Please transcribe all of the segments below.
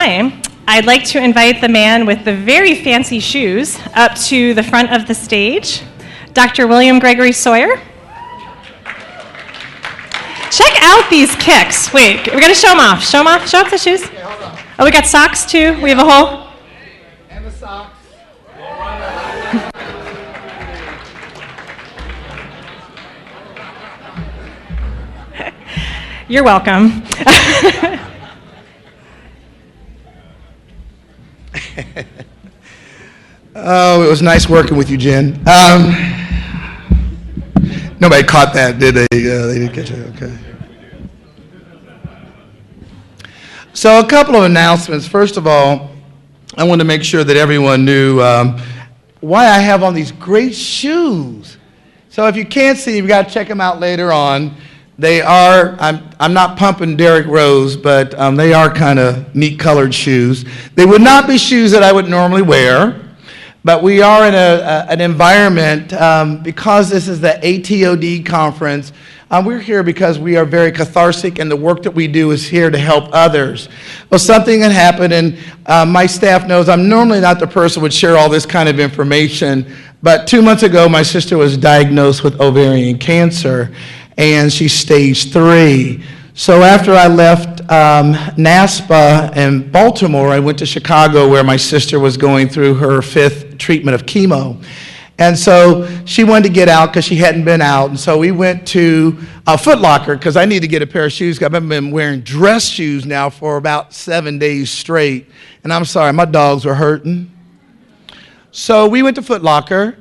I'd like to invite the man with the very fancy shoes up to the front of the stage, Dr. William Gregory Sawyer. Check out these kicks. Wait, we're going to show them off. Show them off. Show off the shoes. Okay, hold on. Oh, we got socks too. We have a whole. And the socks. You're welcome. Oh, it was nice working with you, Jen. Nobody caught that, did they? They didn't catch it. Okay. So a couple of announcements. First of all, I want to make sure that everyone knew why I have on these great shoes. So if you can't see, you've got to check them out later on. They are, I'm not pumping Derrick Rose, but they are kind of neat colored shoes. They would not be shoes that I would normally wear, but we are in an environment, because this is the ATOD conference, we're here because we are very cathartic and the work that we do is here to help others. Well, something had happened and my staff knows I'm normally not the person who would share all this kind of information, but 2 months ago my sister was diagnosed with ovarian cancer and she's stage 3. So after I left NASPA in Baltimore, I went to Chicago where my sister was going through her 5th treatment of chemo. And so she wanted to get out because she hadn't been out. And so we went to Foot Locker because I need to get a pair of shoes. I've been wearing dress shoes now for about 7 days straight. And I'm sorry, my dogs were hurting. So we went to Foot Locker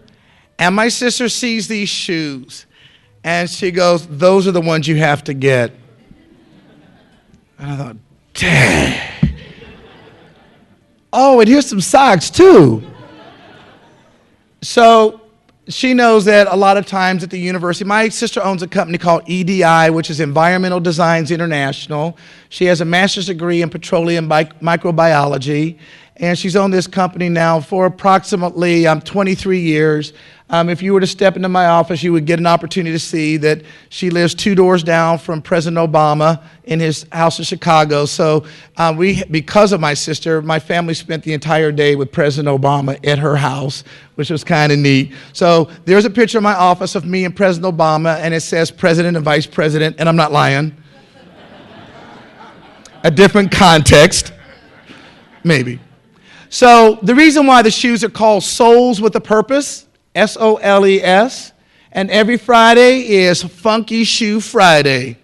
and my sister sees these shoes. And she goes, "Those are the ones you have to get." And I thought, dang. Oh, and here's some socks too. So she knows that a lot of times at the university, my sister owns a company called EDI, which is Environmental Designs International. She has a master's degree in petroleum microbiology, and she's owned this company now for approximately 23 years. If you were to step into my office, you would get an opportunity to see that she lives 2 doors down from President Obama in his house in Chicago. So because of my sister, my family spent the entire day with President Obama at her house, which was kind of neat. So there's a picture in my office of me and President Obama, and it says President and Vice President, and I'm not lying. A different context, maybe. So the reason why the shoes are called Soles with a Purpose, S-O-L-E-S, and every Friday is Funky Shoe Friday.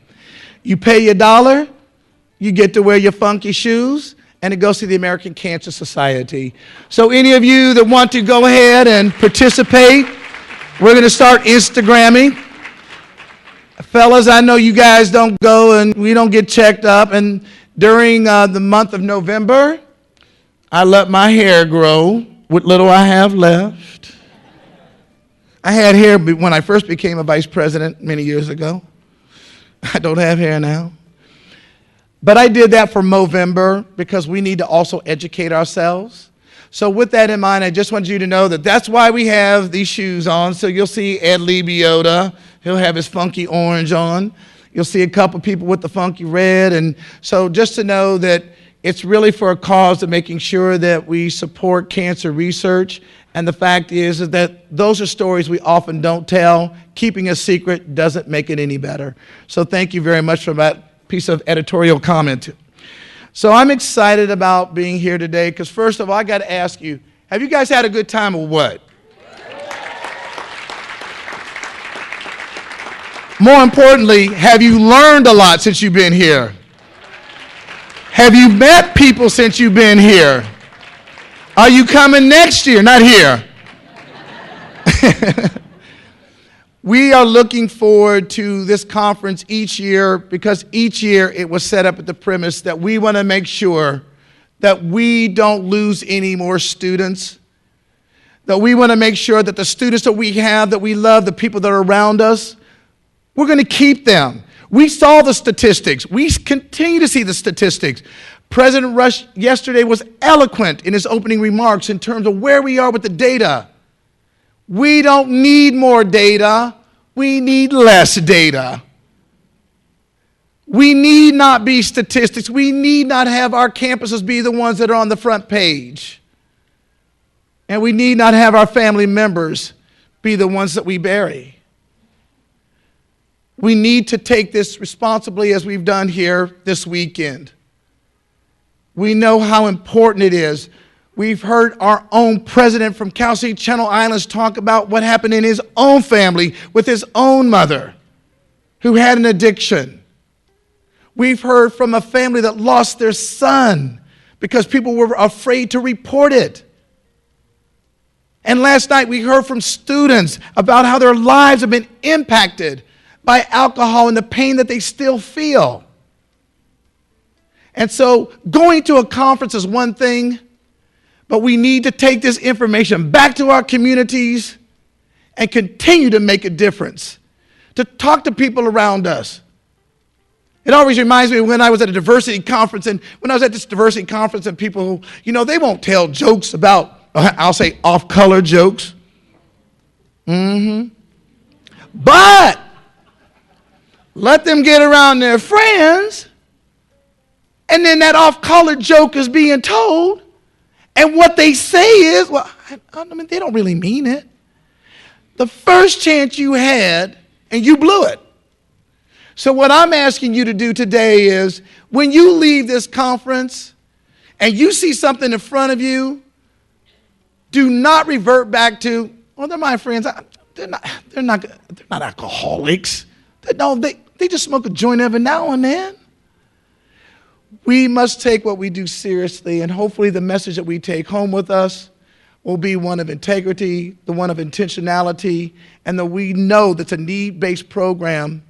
You pay your $1, you get to wear your funky shoes, and it goes to the American Cancer Society. So any of you that want to go ahead and participate, we're going to start Instagramming. Fellas, I know you guys don't go and we don't get checked up, and during the month of November, I let my hair grow, what little I have left. I had hair when I first became a vice president many years ago. I don't have hair now. But I did that for Movember because we need to also educate ourselves. So with that in mind, I just want you to know that that's why we have these shoes on. So you'll see Ed Lebiota. He'll have his funky orange on. You'll see a couple people with the funky red. And so just to know that it's really for a cause of making sure that we support cancer research. And the fact is that those are stories we often don't tell. Keeping a secret doesn't make it any better. So thank you very much for that piece of editorial comment. So I'm excited about being here today because first of all, I got to ask you, have you guys had a good time or what? More importantly, have you learned a lot since you've been here? Have you met people since you've been here? Are you coming next year? Not here. We are looking forward to this conference each year because each year it was set up at the premise that we want to make sure that we don't lose any more students, that we want to make sure that the students that we have, that we love, the people that are around us, we're going to keep them. We saw the statistics. We continue to see the statistics. President Rush yesterday was eloquent in his opening remarks in terms of where we are with the data. We don't need more data. We need less data. We need not be statistics. We need not have our campuses be the ones that are on the front page. And we need not have our family members be the ones that we bury. We need to take this responsibly as we've done here this weekend. We know how important it is. We've heard our own president from Cal State Channel Islands talk about what happened in his own family with his own mother who had an addiction. We've heard from a family that lost their son because people were afraid to report it. And last night we heard from students about how their lives have been impacted by alcohol and the pain that they still feel. And so going to a conference is one thing, but we need to take this information back to our communities and continue to make a difference, to talk to people around us. It always reminds me when I was at a diversity conference, and when I was at this diversity conference and people who, they won't tell jokes about, I'll say off-color jokes. But let them get around their friends, and then that off-color joke is being told, and what they say is, they don't really mean it. The first chance you had, and you blew it. So what I'm asking you to do today is, when you leave this conference and you see something in front of you, do not revert back to, they're my friends. They're not alcoholics. They just smoke a joint every now and then. We must take what we do seriously, and hopefully the message that we take home with us will be one of integrity, the one of intentionality, and that we know that's a need-based program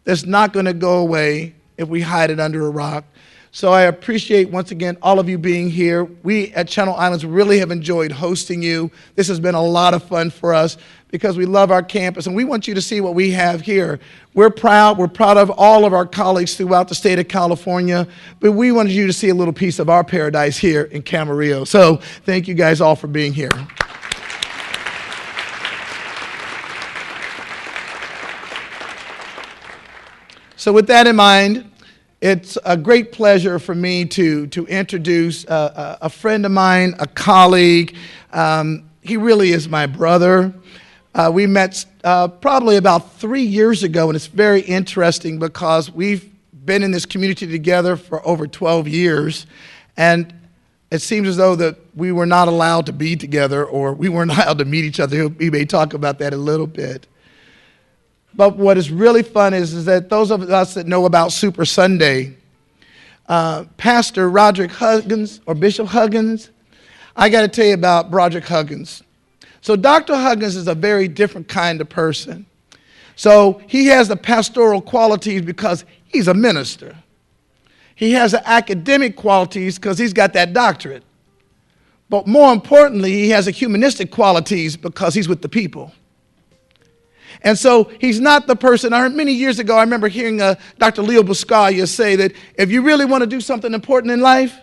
that's not going to go away if we hide it under a rock. So I appreciate, once again, all of you being here. We at Channel Islands really have enjoyed hosting you. This has been a lot of fun for us because we love our campus, and we want you to see what we have here. We're proud of all of our colleagues throughout the state of California, but we wanted you to see a little piece of our paradise here in Camarillo. So thank you guys all for being here. So with that in mind, it's a great pleasure for me to introduce a friend of mine, a colleague. He really is my brother. We met probably about 3 years ago, and it's very interesting because we've been in this community together for over 12 years, and it seems as though that we were not allowed to be together, or we weren't allowed to meet each other. We may talk about that a little bit. But what is really fun is that those of us that know about Super Sunday, Pastor Roderick Huggins, or Bishop Huggins, I got to tell you about Broderick Huggins. So Dr. Huggins is a very different kind of person. So he has the pastoral qualities because he's a minister. He has the academic qualities because he's got that doctorate. But more importantly, he has the humanistic qualities because he's with the people. And so he's not the person. I heard many years ago, I remember hearing Dr. Leo Buscaglia say that if you really want to do something important in life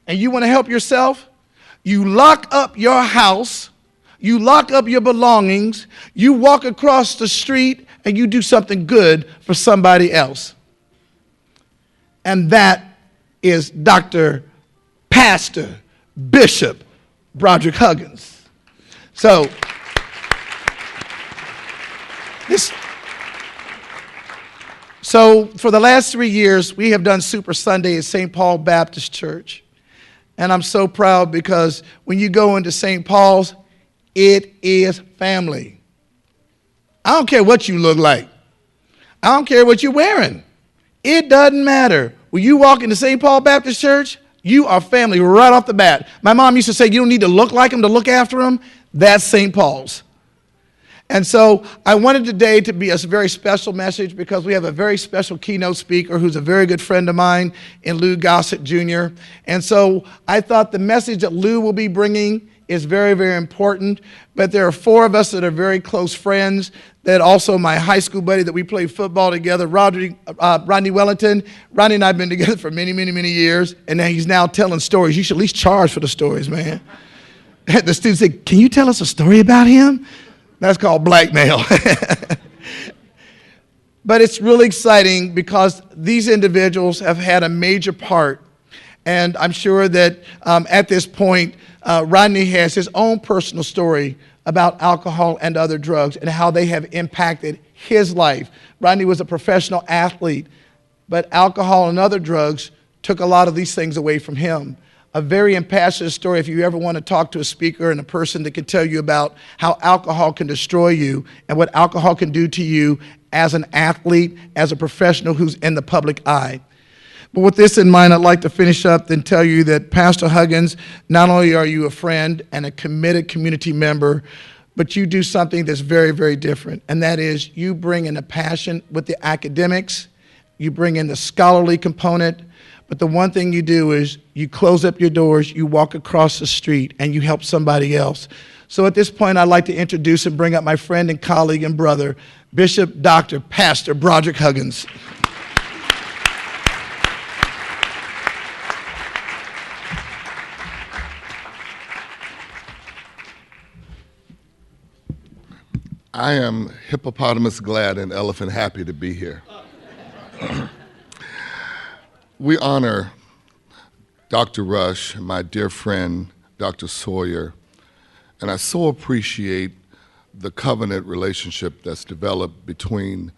and you want to help yourself, you lock up your house, you lock up your belongings, you walk across the street, and you do something good for somebody else. And that is Dr. Pastor Bishop Broderick Huggins. So for the last 3 years, we have done Super Sunday at St. Paul Baptist Church. And I'm so proud because when you go into St. Paul's, it is family. I don't care what you look like. I don't care what you're wearing. It doesn't matter. When you walk into St. Paul Baptist Church, you are family right off the bat. My mom used to say, you don't need to look like them to look after them. That's St. Paul's. And so I wanted today to be a very special message because we have a very special keynote speaker who's a very good friend of mine in Lou Gossett Jr. And so I thought the message that Lou will be bringing is very, very important. But there are 4 of us that are very close friends, that also my high school buddy that we played football together, Rodney Wellington. Rodney and I have been together for many, many, many years, and he's now telling stories. You should at least charge for the stories, man. The students say, can you tell us a story about him? That's called blackmail. But it's really exciting because these individuals have had a major part. And I'm sure that at this point, Rodney has his own personal story about alcohol and other drugs and how they have impacted his life. Rodney was a professional athlete, but alcohol and other drugs took a lot of these things away from him. A very impassioned story if you ever want to talk to a speaker and a person that can tell you about how alcohol can destroy you and what alcohol can do to you as an athlete, as a professional who's in the public eye. But with this in mind, I'd like to finish up and tell you that Pastor Huggins, not only are you a friend and a committed community member, but you do something that's very, very different. And that is you bring in a passion with the academics, you bring in the scholarly component, but the one thing you do is you close up your doors, you walk across the street, and you help somebody else. So at this point, I'd like to introduce and bring up my friend and colleague and brother, Bishop Dr. Pastor Broderick Huggins. I am hippopotamus glad and elephant happy to be here. We honor Dr. Rush, my dear friend, Dr. Sawyer, and I so appreciate the covenant relationship that's developed between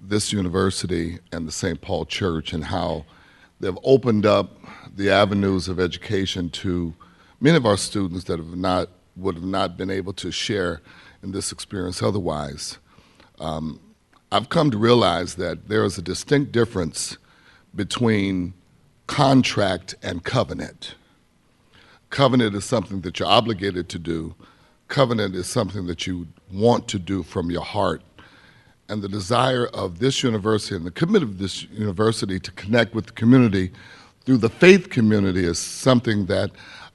this university and the St. Paul Church and how they've opened up the avenues of education to many of our students that would have not been able to share in this experience otherwise. I've come to realize that there is a distinct difference between contract and covenant. Covenant is something that you're obligated to do. Covenant is something that you want to do from your heart. And the desire of this university and the commitment of this university to connect with the community through the faith community is something that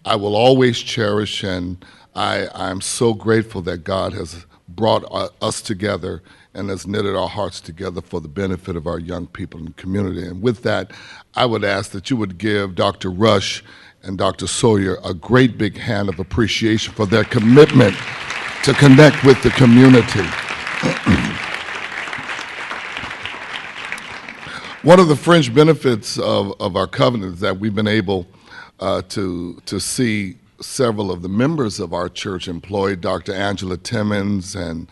I will always cherish, and I'm so grateful that God has brought us together and has knitted our hearts together for the benefit of our young people in the community. And with that, I would ask that you would give Dr. Rush and Dr. Sawyer a great big hand of appreciation for their commitment to connect with the community. One of the fringe benefits of our covenant is that we've been able to see several of the members of our church employed, Dr. Angela Timmons, and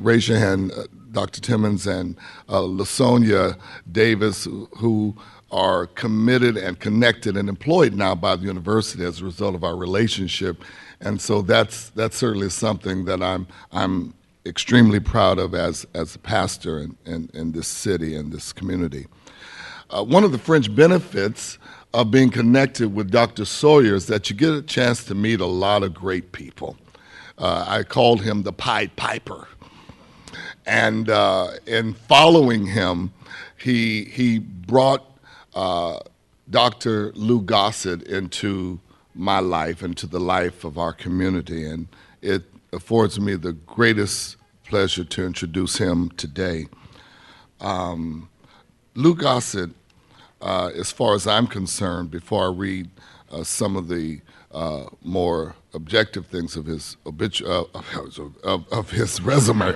raise your hand, Dr. Timmons, and LaSonia Davis, who are committed and connected and employed now by the university as a result of our relationship. And so that's certainly something that I'm extremely proud of as a pastor in this city and this community. One of the fringe benefits of being connected with Dr. Sawyer is that you get a chance to meet a lot of great people. I called him the Pied Piper. And in following him, he brought Dr. Lou Gossett into my life, into the life of our community. And it affords me the greatest pleasure to introduce him today. Lou Gossett, as far as I'm concerned, before I read some of the more objective things of his of his resume.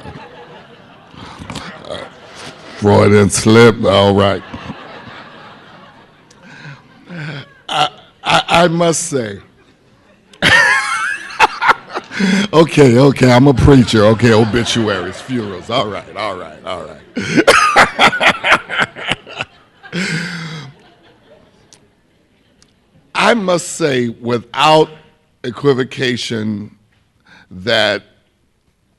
Freudian slip, all right. I must say, okay, I'm a preacher. Okay, obituaries, funerals, all right. I must say, without equivocation, that,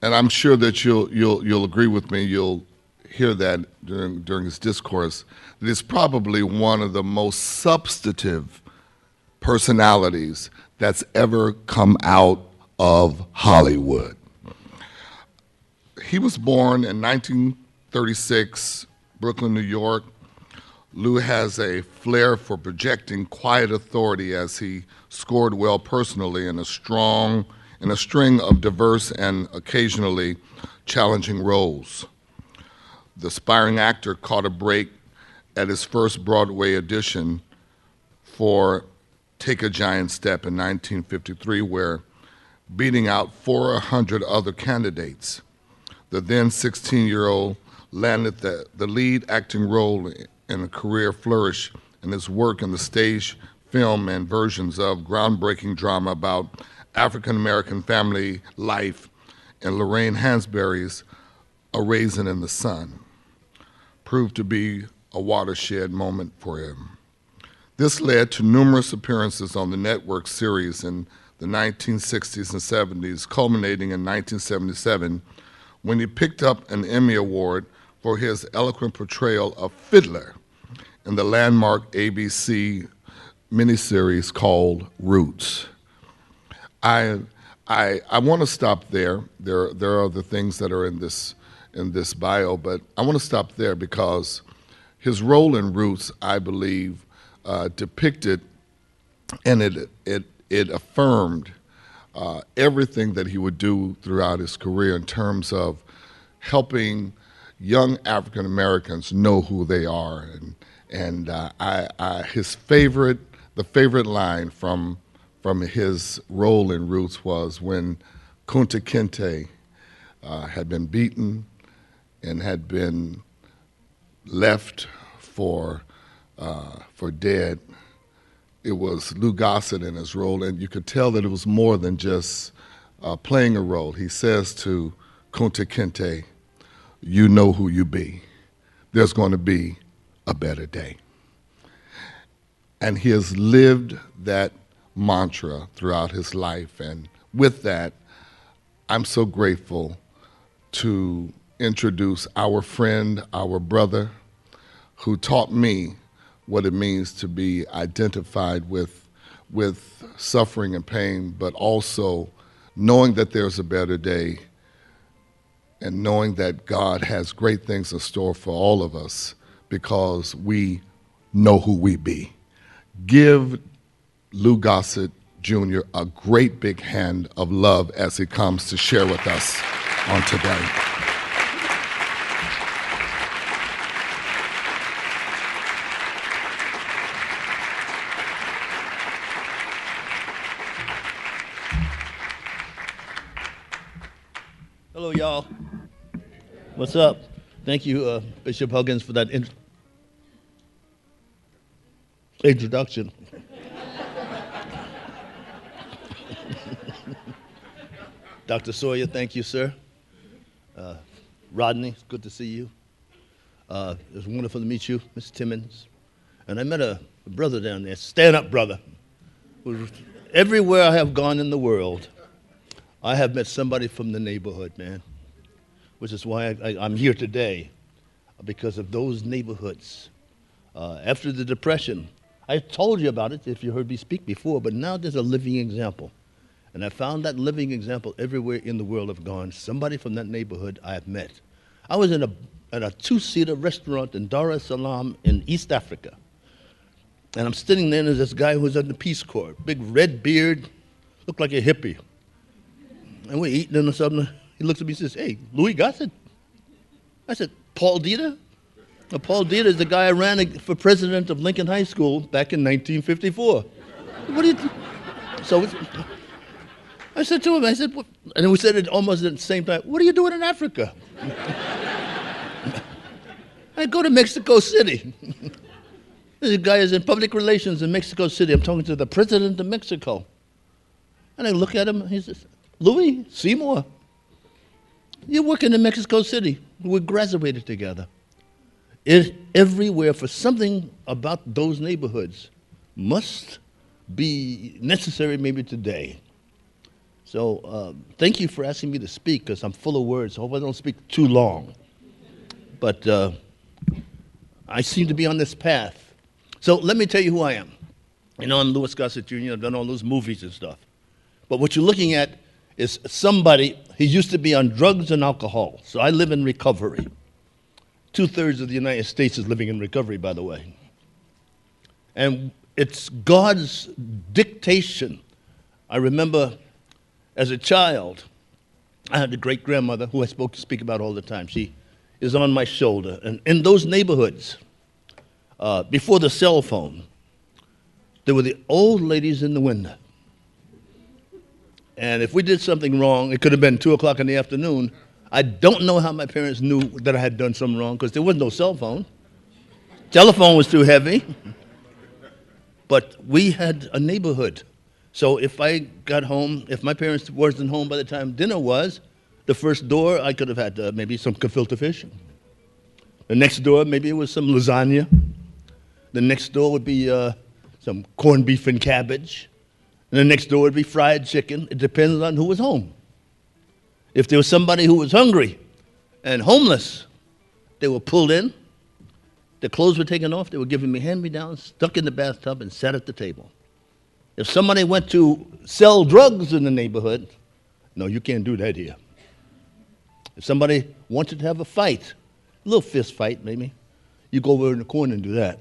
and I'm sure that you'll agree with me, you'll hear that during his discourse, that it's probably one of the most substantive personalities that's ever come out of Hollywood. He was born in 1936, Brooklyn, New York. Lou has a flair for projecting quiet authority as he scored well personally in a string of diverse and occasionally challenging roles. The aspiring actor caught a break at his first Broadway audition for Take a Giant Step in 1953, where, beating out 400 other candidates, the then 16-year-old landed the lead acting role in a career flourish in his work in the stage, film, and versions of groundbreaking drama about African-American family life in Lorraine Hansberry's A Raisin in the Sun, proved to be a watershed moment for him. This led to numerous appearances on the network series in the 1960s and 70s, culminating in 1977 when he picked up an Emmy Award for his eloquent portrayal of Fiddler in the landmark ABC miniseries called Roots. I want to stop there. There are other things that are in this bio, but I want to stop there because his role in Roots, I believe, depicted and it affirmed everything that he would do throughout his career in terms of helping young African Americans know who they are, and the favorite line from his role in Roots was when Kunta Kinte had been beaten and had been left for dead. It was Lou Gossett in his role, and you could tell that it was more than just playing a role. He says to Kunta Kinte, "You know who you be. There's going to be a better day." And he has lived that mantra throughout his life. And with that, I'm so grateful to introduce our friend, our brother, who taught me what it means to be identified with suffering and pain, but also knowing that there's a better day and knowing that God has great things in store for all of us because we know who we be. Give Lou Gossett Jr. a great big hand of love as he comes to share with us on today. Hello, y'all. What's up? Thank you, Bishop Huggins, for that introduction. Dr. Sawyer, thank you, sir. Rodney, it's good to see you. It was wonderful to meet you, Mr. Timmons. And I met a brother down there, stand-up brother. Everywhere I have gone in the world, I have met somebody from the neighborhood, man, which is why I'm here today, because of those neighborhoods. After the Depression, I told you about it if you heard me speak before, but now there's a living example. And I found that living example everywhere in the world I've gone. Somebody from that neighborhood I have met. I was in a two-seater restaurant in Dar es Salaam in East Africa. And I'm sitting there, and there's this guy who was in the Peace Corps, big red beard, looked like a hippie. And we're eating and something. He looks at me and says, "Hey, Louis Gossett?" I said, "Paul Dieter?" Now, Paul Dieter is the guy I ran for president of Lincoln High School back in 1954. What do you So I said to him, I said, what? And we said it almost at the same time, "What are you doing in Africa?" I go to Mexico City. This guy is in public relations in Mexico City. I'm talking to the president of Mexico. And I look at him, he says, "Louis Seymour, you're working in Mexico City. We graduated together." Everywhere, for something about those neighborhoods must be necessary maybe today. So thank you for asking me to speak, because I'm full of words. I hope I don't speak too long. But I seem to be on this path. So let me tell you who I am. You know, I'm Louis Gossett Jr. I've done all those movies and stuff. But what you're looking at is somebody, he used to be on drugs and alcohol. So I live in recovery. 2/3 of the United States is living in recovery, by the way. And it's God's dictation. I remember as a child, I had a great-grandmother who I speak about all the time. She is on my shoulder. And in those neighborhoods, before the cell phone, there were the old ladies in the window. And if we did something wrong, it could have been 2 o'clock in the afternoon, I don't know how my parents knew that I had done something wrong because there was no cell phone. Telephone was too heavy. But we had a neighborhood. So if I got home, if my parents wasn't home by the time dinner was, the first door I could have had maybe some gefilte fish. The next door, maybe it was some lasagna. The next door would be some corned beef and cabbage. And the next door would be fried chicken. It depends on who was home. If there was somebody who was hungry and homeless, they were pulled in. Their clothes were taken off. They were giving me hand-me-downs, stuck in the bathtub, and sat at the table. If somebody went to sell drugs in the neighborhood, no, you can't do that here. If somebody wanted to have a fight, a little fist fight maybe, you go over in the corner and do that.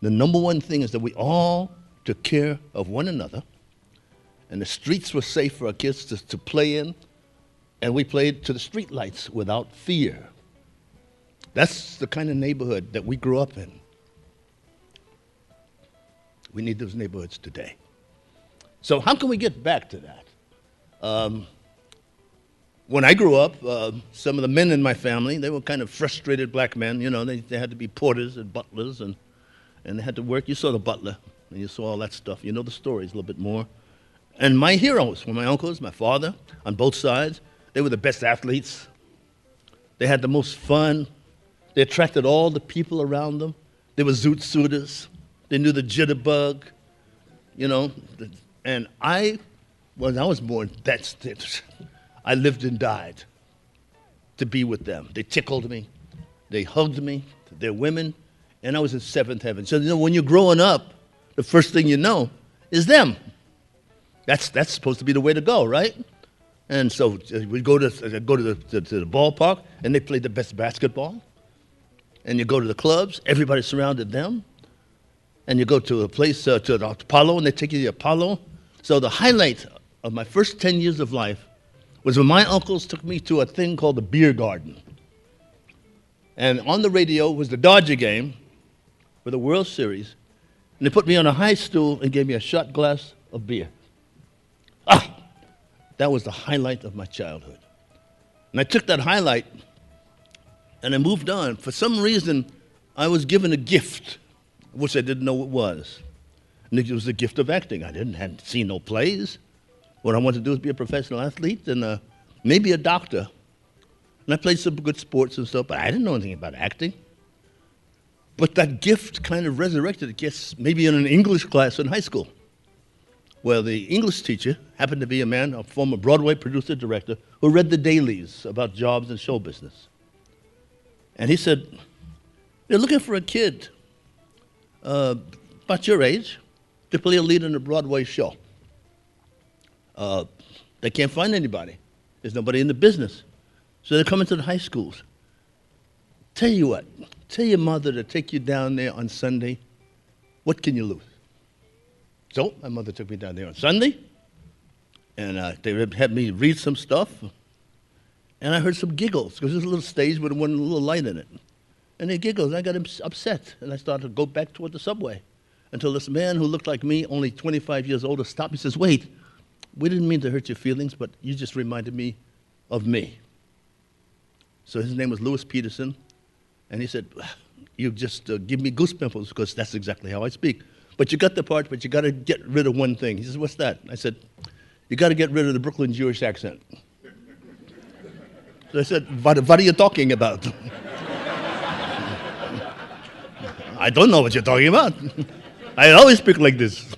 The number one thing is that we all took care of one another, and the streets were safe for our kids to play in, and we played to the street lights without fear. That's the kind of neighborhood that we grew up in. We need those neighborhoods today. So how can we get back to that? When I grew up, some of the men in my family, they were kind of frustrated black men. You know, they had to be porters and butlers, and they had to work. You saw the butler, and you saw all that stuff. You know the stories a little bit more. And my heroes were my uncles, my father, on both sides. They were the best athletes. They had the most fun. They attracted all the people around them. They were zoot suiters. They knew the jitterbug, you know. And when I was born, that's it. I lived and died to be with them. They tickled me. They hugged me. They're women. And I was in seventh heaven. So, you know, when you're growing up, the first thing you know is them. That's supposed to be the way to go, right? And so we'd go to the ballpark, and they played the best basketball. And you go to the clubs, everybody surrounded them. And you go to a place, to the Apollo, and they take you to the Apollo. So the highlight of my first 10 years of life was when my uncles took me to a thing called the beer garden. And on the radio was the Dodger game for the World Series. And they put me on a high stool and gave me a shot glass of beer. That was the highlight of my childhood. And I took that highlight and I moved on. For some reason, I was given a gift, which I didn't know what was. And it was the gift of acting. hadn't seen no plays. What I wanted to do was be a professional athlete and maybe a doctor. And I played some good sports and stuff, but I didn't know anything about acting. But that gift kind of resurrected, I guess, maybe in an English class in high school. Well, the English teacher happened to be a man, a former Broadway producer, director, who read the dailies about jobs and show business. And he said, they're looking for a kid about your age to play a lead in a Broadway show. They can't find anybody. There's nobody in the business. So they're coming to the high schools. Tell you what, tell your mother to take you down there on Sunday. What can you lose? So my mother took me down there on Sunday, and they had me read some stuff, and I heard some giggles, because there's a little stage with one little light in it. And they giggled, and I got upset, and I started to go back toward the subway, until this man who looked like me, only 25 years older, stopped me and says, wait, we didn't mean to hurt your feelings, but you just reminded me of me. So his name was Louis Peterson, and he said, you just give me goose pimples, because that's exactly how I speak. But you got the part, but you got to get rid of one thing. He says, what's that? I said, you got to get rid of the Brooklyn Jewish accent. So I said, what are you talking about? I don't know what you're talking about. I always speak like this.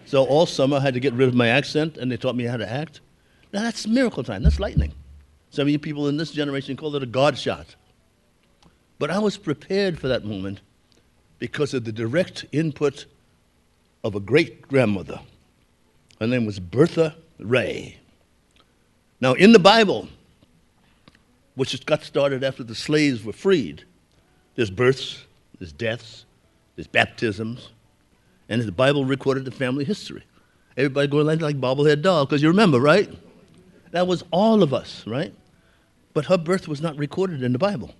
So all summer I had to get rid of my accent, and they taught me how to act. Now that's miracle time. That's lightning. Some of you people in this generation call it a God shot. But I was prepared for that moment because of the direct input of a great-grandmother. Her name was Bertha Ray. Now, in the Bible, which got started after the slaves were freed, there's births, there's deaths, there's baptisms, and the Bible recorded the family history. Everybody going like bobblehead doll, because you remember, right? That was all of us, right? But her birth was not recorded in the Bible.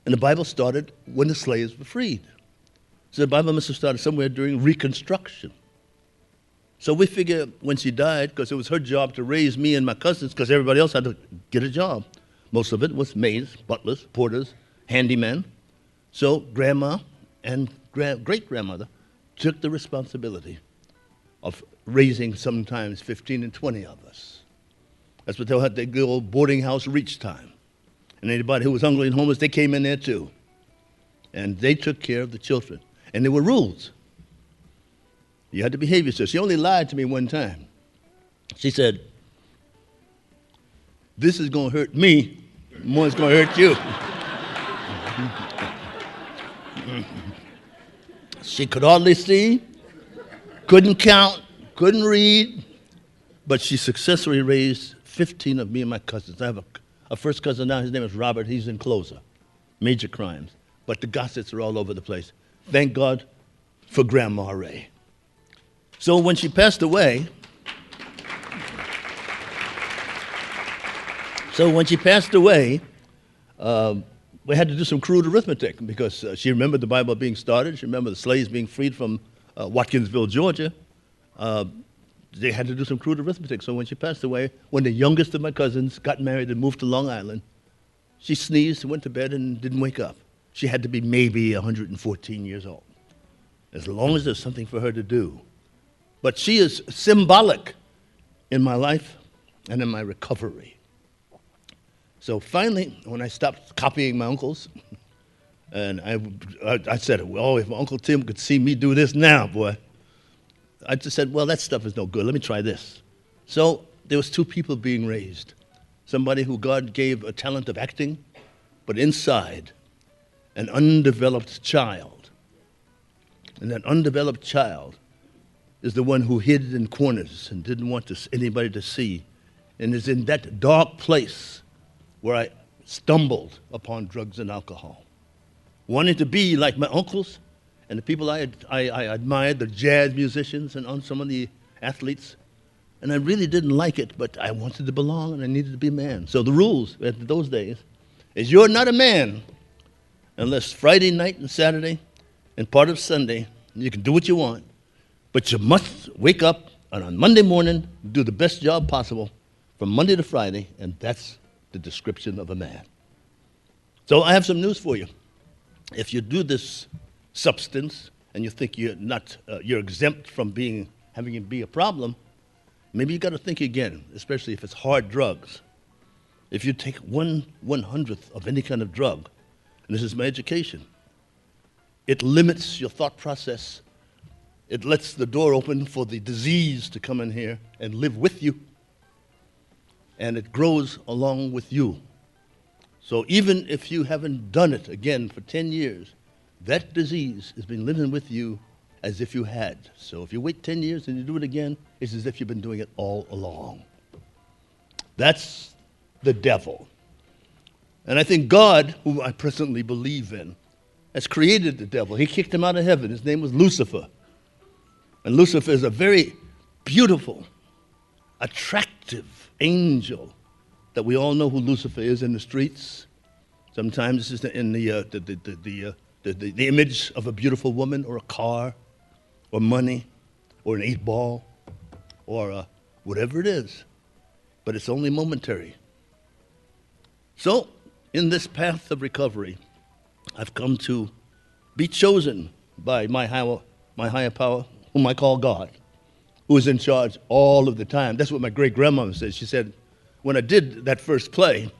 And the Bible started when the slaves were freed. So the Bible must have started somewhere during Reconstruction. So we figure when she died, because it was her job to raise me and my cousins, because everybody else had to get a job. Most of it was maids, butlers, porters, handymen. So grandma and great-grandmother took the responsibility of raising sometimes 15 and 20 of us. That's what they had, the old boarding house reach time. And anybody who was hungry and homeless, they came in there too. And they took care of the children. And there were rules. You had to behave yourself. She only lied to me one time. She said, "This is going to hurt me more than it's going to hurt you." She could hardly see, couldn't count, couldn't read, but she successfully raised 15 of me and my cousins. I have a first cousin now, his name is Robert, he's in Closer, major crimes. But the Gossetts are all over the place. Thank God for Grandma Ray. So when she passed away, we had to do some crude arithmetic because she remembered the Bible being started. She remembered the slaves being freed from Watkinsville, Georgia. They had to do some crude arithmetic. So when she passed away, when the youngest of my cousins got married and moved to Long Island, she sneezed, went to bed, and didn't wake up. She had to be maybe 114 years old, as long as there's something for her to do. But she is symbolic in my life and in my recovery. So finally, when I stopped copying my uncles, and I said, well, if my Uncle Tim could see me do this now, boy, I just said, well, that stuff is no good. Let me try this. So there was two people being raised. Somebody who God gave a talent of acting, but inside, an undeveloped child. And that undeveloped child is the one who hid in corners and didn't want anybody to see, and is in that dark place where I stumbled upon drugs and alcohol. Wanting to be like my uncles and the people I admired, the jazz musicians and some of the athletes. And I really didn't like it, but I wanted to belong and I needed to be a man. So the rules at those days is you're not a man unless Friday night and Saturday and part of Sunday, you can do what you want, but you must wake up and on Monday morning do the best job possible from Monday to Friday, and that's the description of a man. So I have some news for you. If you do this substance and you think you're exempt from having it be a problem, maybe you got to think again, especially if it's hard drugs. If you take 1/100th of any kind of drug, and this is my education, it limits your thought process. It lets the door open for the disease to come in here and live with you. And it grows along with you. So even if you haven't done it again for 10 years, that disease has been living with you as if you had. So if you wait 10 years and you do it again, it's as if you've been doing it all along. That's the devil. And I think God, who I presently believe in, has created the devil. He kicked him out of heaven. His name was Lucifer. And Lucifer is a very beautiful, attractive angel that we all know who Lucifer is in the streets. Sometimes it's in the image of a beautiful woman or a car or money or an 8-ball or whatever it is. But it's only momentary. So in this path of recovery, I've come to be chosen by my higher power, whom I call God, who is in charge all of the time. That's what my great-grandmother said. She said, when I did that first play,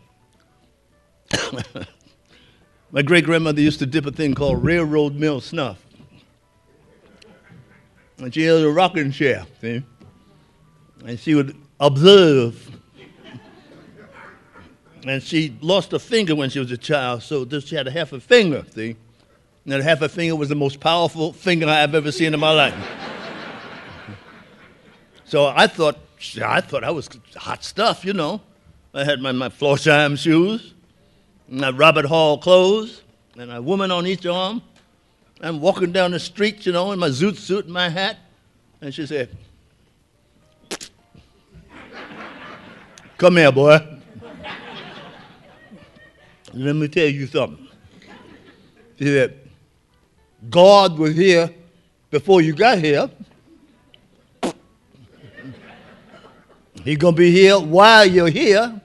my great-grandmother used to dip a thing called railroad mill snuff. And she had a rocking chair, see? And she would observe. And she lost a finger when she was a child, so she had a half a finger, see? And that half a finger was the most powerful finger I've ever seen in my life. So I thought I was hot stuff, you know. I had my Florsheim shoes, my Robert Hall clothes, and a woman on each arm. I'm walking down the street, you know, in my zoot suit and my hat. And she said, "Come here, boy. Let me tell you something." She said, "God was here before you got here. He's going to be here while you're here.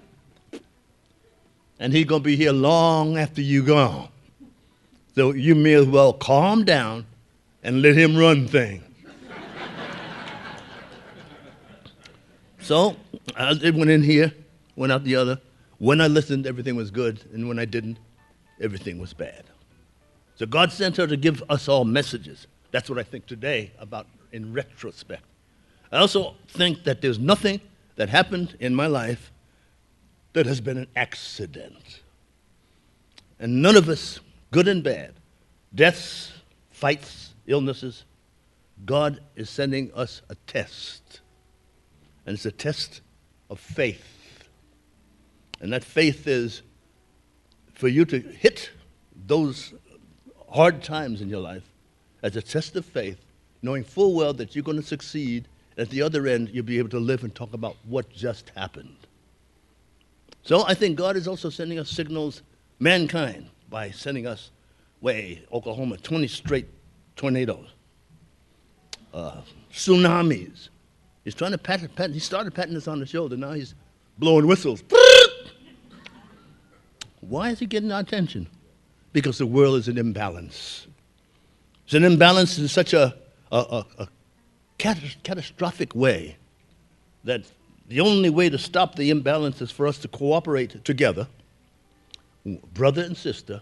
and he's going to be here long after you're gone. So you may as well calm down and let him run things. So I went in here, went out the other. When I listened, everything was good, and when I didn't, everything was bad. So God sent her to give us all messages. That's what I think today about in retrospect. I also think that there's nothing that happened in my life that has been an accident. And none of us, good and bad, deaths, fights, illnesses, God is sending us a test. And it's a test of faith. And that faith is for you to hit those hard times in your life as a test of faith, knowing full well that you're going to succeed. At the other end, you'll be able to live and talk about what just happened. So I think God is also sending us signals, mankind, by sending us Oklahoma, 20 straight tornadoes, tsunamis. He's trying to he started patting us on the shoulder. Now he's blowing whistles. Why is he getting our attention? Because the world is in imbalance. It's an imbalance in such a catastrophic way that the only way to stop the imbalance is for us to cooperate together, brother and sister,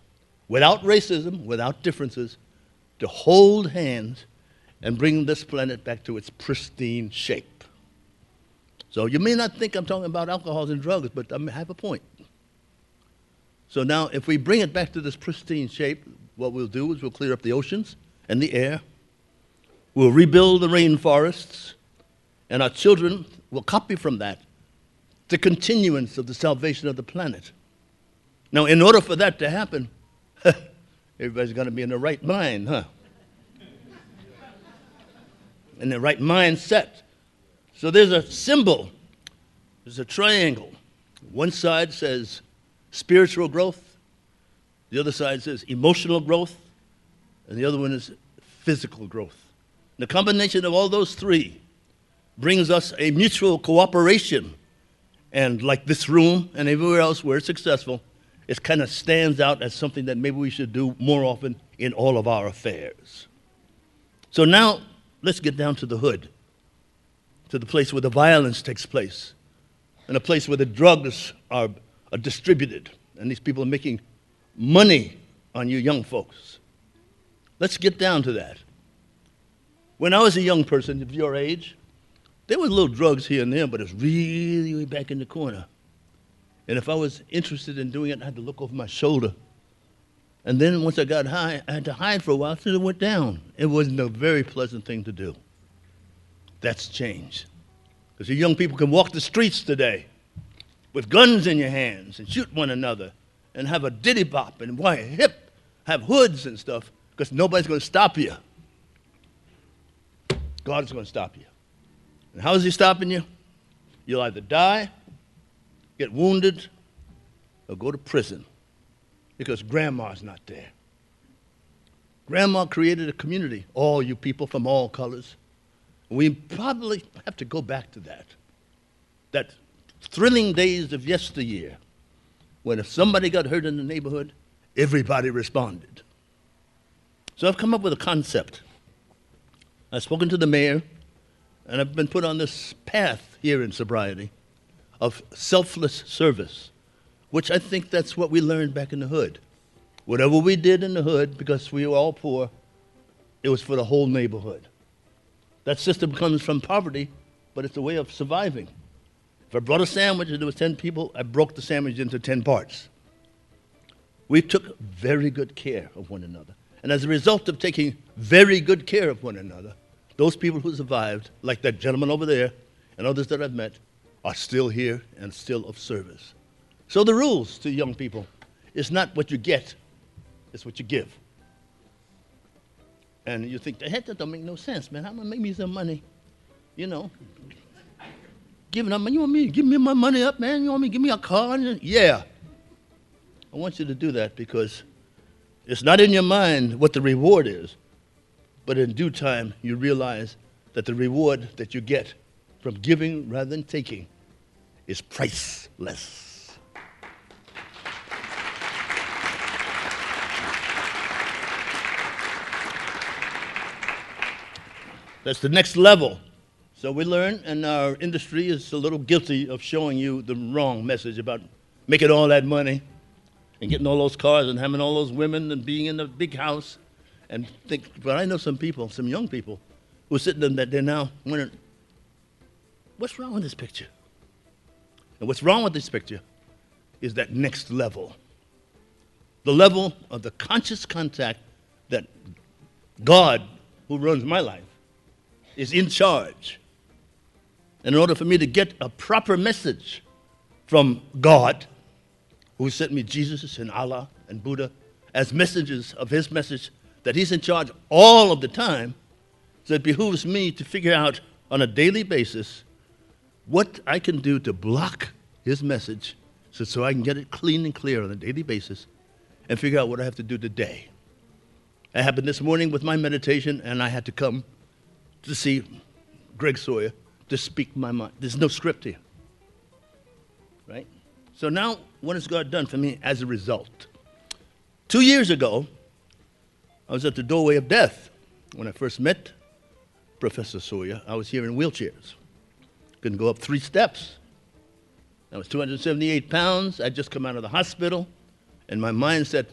without racism, without differences, to hold hands and bring this planet back to its pristine shape. So you may not think I'm talking about alcohol and drugs, but I have a point. So now, if we bring it back to this pristine shape, what we'll do is we'll clear up the oceans and the air. We'll rebuild the rainforests, and our children will copy from that the continuance of the salvation of the planet. Now, in order for that to happen, everybody's got to be in the right mind, huh? In the right mindset. So there's a symbol, there's a triangle. One side says spiritual growth, the other side says emotional growth, and the other one is physical growth. The combination of all those three brings us a mutual cooperation. And like this room and everywhere else where it's successful, it kind of stands out as something that maybe we should do more often in all of our affairs. So now, let's get down to the hood, to the place where the violence takes place, and a place where the drugs are distributed, and these people are making money on you young folks. Let's get down to that. When I was a young person of your age, there was little drugs here and there, but it's really back in the corner. And if I was interested in doing it, I had to look over my shoulder. And then once I got high, I had to hide for a while until it went down. It wasn't a very pleasant thing to do. That's changed. Because you young people can walk the streets today with guns in your hands and shoot one another and have a diddy bop and hip, have hoods and stuff, because nobody's going to stop you. God is going to stop you. And how is he stopping you? You'll either die, get wounded, or go to prison because grandma's not there. Grandma created a community, all you people from all colors. We probably have to go back to that thrilling days of yesteryear, when if somebody got hurt in the neighborhood, everybody responded. So I've come up with a concept. I've spoken to the mayor, and I've been put on this path here in sobriety of selfless service, which I think that's what we learned back in the hood. Whatever we did in the hood, because we were all poor, it was for the whole neighborhood. That system comes from poverty, but it's a way of surviving. If I brought a sandwich and there was 10 people, I broke the sandwich into 10 parts. We took very good care of one another. And as a result of taking very good care of one another, those people who survived, like that gentleman over there and others that I've met, are still here and still of service. So the rules to young people is not what you get, it's what you give. And you think, that don't make no sense, man. I'm going to make me some money, you know. Giving up money. You want me to give me my money up, man? You want me to give me a car? Yeah. I want you to do that because it's not in your mind what the reward is, but in due time you realize that the reward that you get from giving rather than taking is priceless. That's the next level. So we learn, and our industry is a little guilty of showing you the wrong message about making all that money and getting all those cars and having all those women and being in a big house. And but I know some people, some young people, who are sitting in that they're now wondering, what's wrong with this picture? And what's wrong with this picture is that next level. The level of the conscious contact that God, who runs my life, is in charge. And in order for me to get a proper message from God, who sent me Jesus and Allah and Buddha as messengers of his message, that he's in charge all of the time, so it behooves me to figure out on a daily basis what I can do to block his message so I can get it clean and clear on a daily basis and figure out what I have to do today. It happened this morning with my meditation, and I had to come to see Greg Sawyer to speak my mind. There's no script here, right? So now, what has God done for me as a result? 2 years ago, I was at the doorway of death. When I first met Professor Sawyer, I was here in wheelchairs. Couldn't go up 3 steps. I was 278 pounds. I'd just come out of the hospital, and my mindset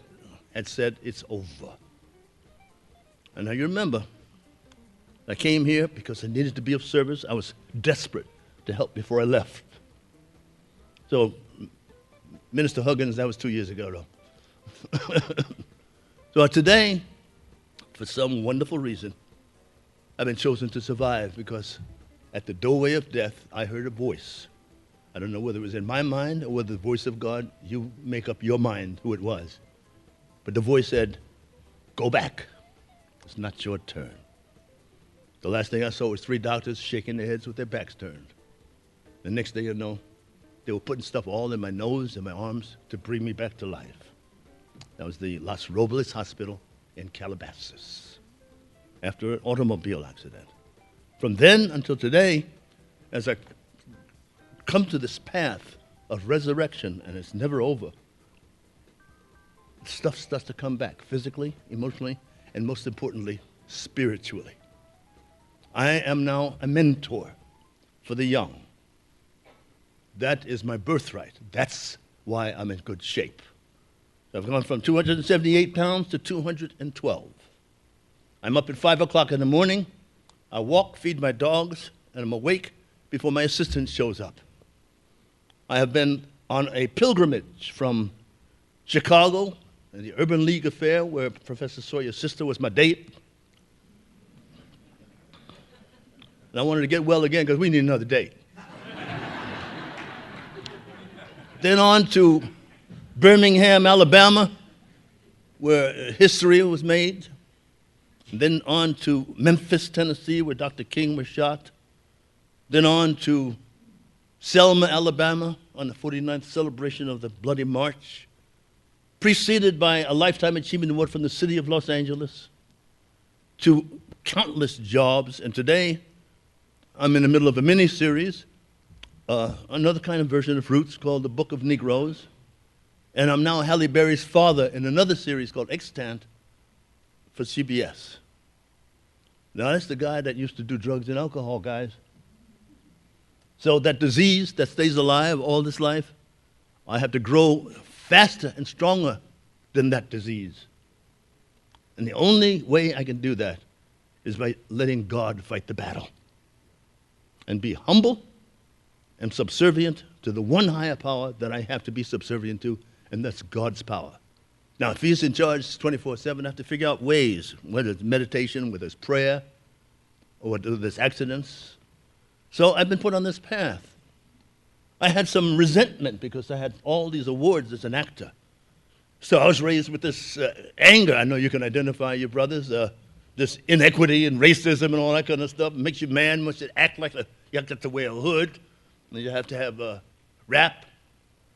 had said, it's over. And now you remember, I came here because I needed to be of service. I was desperate to help before I left. So, Minister Huggins, that was 2 years ago, though. So today, for some wonderful reason, I've been chosen to survive because at the doorway of death, I heard a voice. I don't know whether it was in my mind or whether the voice of God, you make up your mind who it was. But the voice said, go back. It's not your turn. The last thing I saw was 3 doctors shaking their heads with their backs turned. The next thing you know, they were putting stuff all in my nose and my arms to bring me back to life. That was the Los Robles Hospital in Calabasas after an automobile accident. From then until today, as I come to this path of resurrection, and it's never over, stuff starts to come back physically, emotionally, and most importantly, spiritually. I am now a mentor for the young. That is my birthright. That's why I'm in good shape. I've gone from 278 pounds to 212. I'm up at 5 o'clock in the morning. I walk, feed my dogs, and I'm awake before my assistant shows up. I have been on a pilgrimage from Chicago and the Urban League Affair, where Professor Sawyer's sister was my date. And I wanted to get well again because we need another date. Then on to Birmingham, Alabama, where history was made. And then on to Memphis, Tennessee, where Dr. King was shot. Then on to Selma, Alabama, on the 49th celebration of the Bloody March, preceded by a Lifetime Achievement Award from the city of Los Angeles, to countless jobs. And today, I'm in the middle of a mini-series, another kind of version of Roots called The Book of Negroes. And I'm now Halle Berry's father in another series called Extant for CBS. Now, that's the guy that used to do drugs and alcohol, guys. So that disease that stays alive all this life, I have to grow faster and stronger than that disease. And the only way I can do that is by letting God fight the battle and be humble and subservient to the one higher power that I have to be subservient to, and that's God's power. Now, if he's in charge 24/7, I have to figure out ways, whether it's meditation, whether it's prayer, or whether it's accidents. So I've been put on this path. I had some resentment because I had all these awards as an actor. So I was raised with this anger. I know you can identify your brothers, this inequity and racism and all that kind of stuff. It makes you mad, makes you act like you have to wear a hood. And you have to have a rap.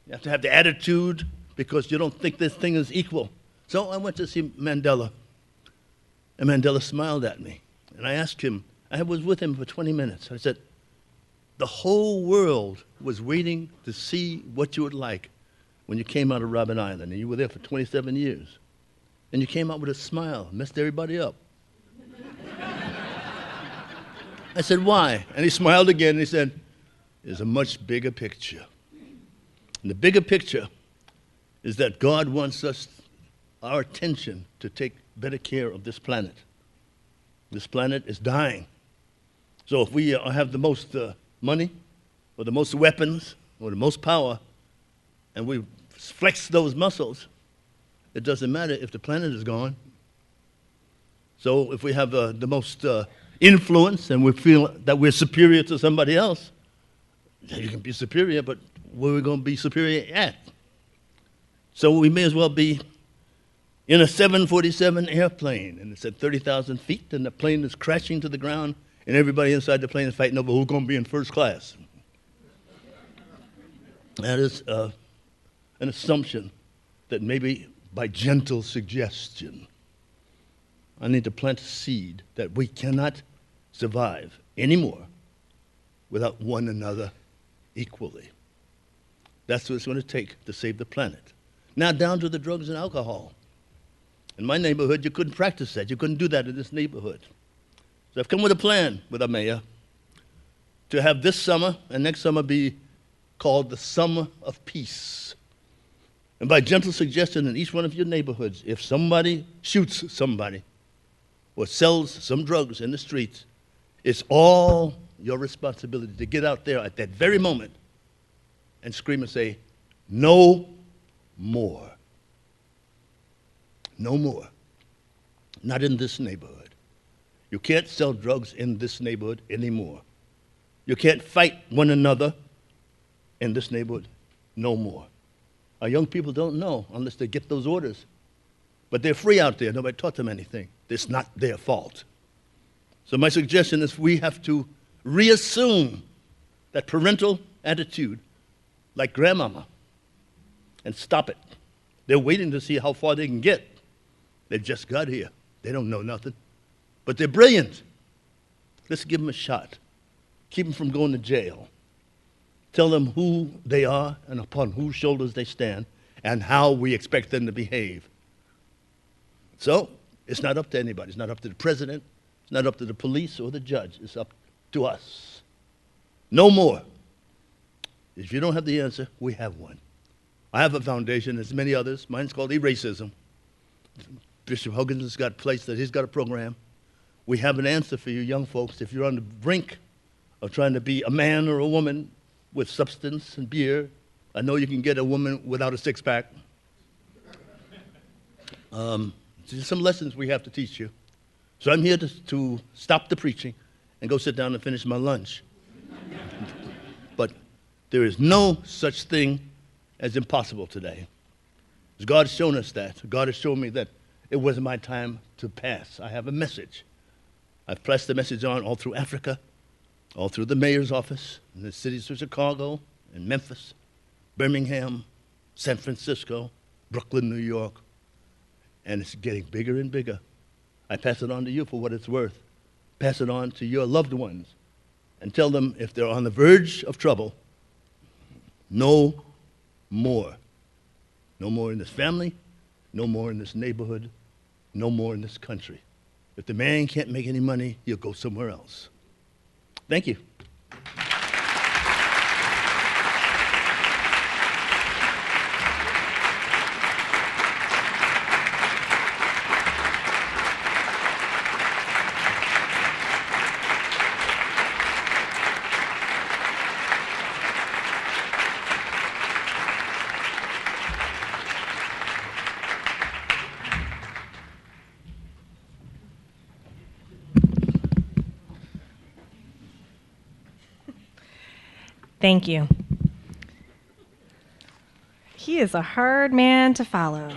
You have to have the attitude because you don't think this thing is equal. So I went to see Mandela. And Mandela smiled at me. And I asked him, I was with him for 20 minutes. I said, the whole world was waiting to see what you would like when you came out of Robben Island. And you were there for 27 years. And you came out with a smile, messed everybody up. I said, why? And he smiled again and he said, there's a much bigger picture. And the bigger picture is that God wants our attention to take better care of this planet. This planet is dying. So if we have the most money or the most weapons or the most power and we flex those muscles, it doesn't matter if the planet is gone. So if we have the most influence and we feel that we're superior to somebody else, you can be superior, but where are we going to be superior at? So we may as well be in a 747 airplane, and it's at 30,000 feet, and the plane is crashing to the ground, and everybody inside the plane is fighting over who's going to be in first class. That is an assumption that maybe by gentle suggestion, I need to plant a seed that we cannot survive anymore without one another equally. That's what it's going to take to save the planet. Now down to the drugs and alcohol. In my neighborhood, you couldn't practice that. You couldn't do that in this neighborhood. So I've come with a plan with our mayor to have this summer and next summer be called the Summer of Peace. And by gentle suggestion in each one of your neighborhoods, if somebody shoots somebody or sells some drugs in the streets, it's all your responsibility to get out there at that very moment and scream and say, no more. No more. Not in this neighborhood. You can't sell drugs in this neighborhood anymore. You can't fight one another in this neighborhood no more. Our young people don't know unless they get those orders. But they're free out there. Nobody taught them anything. It's not their fault. So my suggestion is we have to reassume that parental attitude like grandmama and stop it. They're waiting to see how far they can get. They just got here. They don't know nothing. But they're brilliant. Let's give them a shot. Keep them from going to jail. Tell them who they are and upon whose shoulders they stand and how we expect them to behave. So it's not up to anybody. It's not up to the president. It's not up to the police or the judge. It's up to us. No more. If you don't have the answer, we have one. I have a foundation, as many others. Mine's called E-Racism. Bishop Huggins has got a place that he's got a program. We have an answer for you young folks. If you're on the brink of trying to be a man or a woman with substance and beer, I know you can get a woman without a six-pack. There's some lessons we have to teach you. So I'm here to stop the preaching and go sit down and finish my lunch. But there is no such thing as impossible today. God has shown us that. God has shown me that it wasn't my time to pass. I have a message. I've pressed the message on all through Africa, all through the mayor's office, in the cities of Chicago and Memphis, Birmingham, San Francisco, Brooklyn, New York, and it's getting bigger and bigger. I pass it on to you for what it's worth. Pass it on to your loved ones and tell them if they're on the verge of trouble, no more. No more in this family, no more in this neighborhood, no more in this country. If the man can't make any money, he'll go somewhere else. Thank you. Thank you. He is a hard man to follow.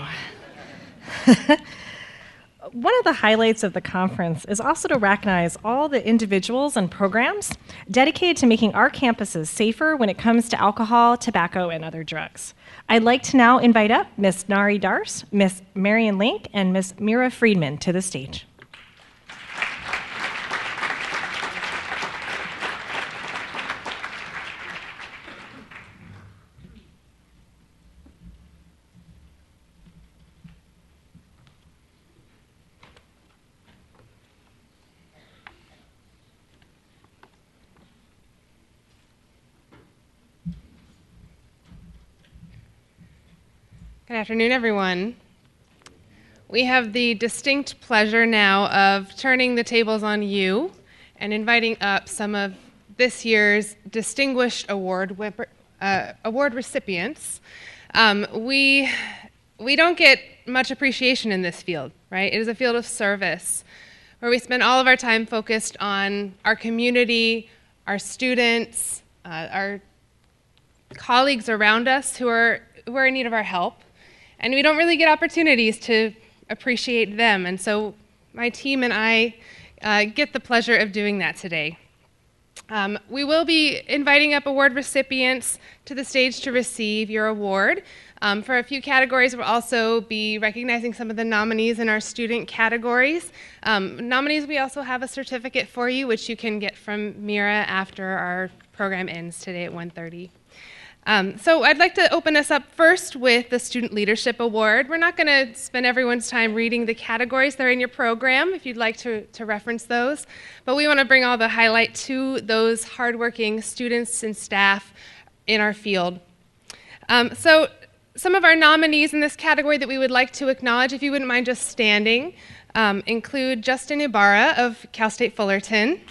One of the highlights of the conference is also to recognize all the individuals and programs dedicated to making our campuses safer when it comes to alcohol, tobacco, and other drugs. I'd like to now invite up Ms. Nari Dars, Ms. Marion Link, and Ms. Mira Friedman to the stage. Good afternoon, everyone. We have the distinct pleasure now of turning the tables on you and inviting up some of this year's distinguished award recipients. We don't get much appreciation in this field, right? It is a field of service where we spend all of our time focused on our community, our students, our colleagues around us who are in need of our help. And we don't really get opportunities to appreciate them. And so my team and I get the pleasure of doing that today. We will be inviting up award recipients to the stage to receive your award. For a few categories, we'll also be recognizing some of the nominees in our student categories. Nominees, we also have a certificate for you, which you can get from Mira after our program ends today at 1:30. So I'd like to open us up first with the Student Leadership Award. We're not going to spend everyone's time reading the categories. They're in your program if you'd like to reference those. But we want to bring all the highlight to those hardworking students and staff in our field. So some of our nominees in this category that we would like to acknowledge, if you wouldn't mind just standing, include Justin Ibarra of Cal State Fullerton.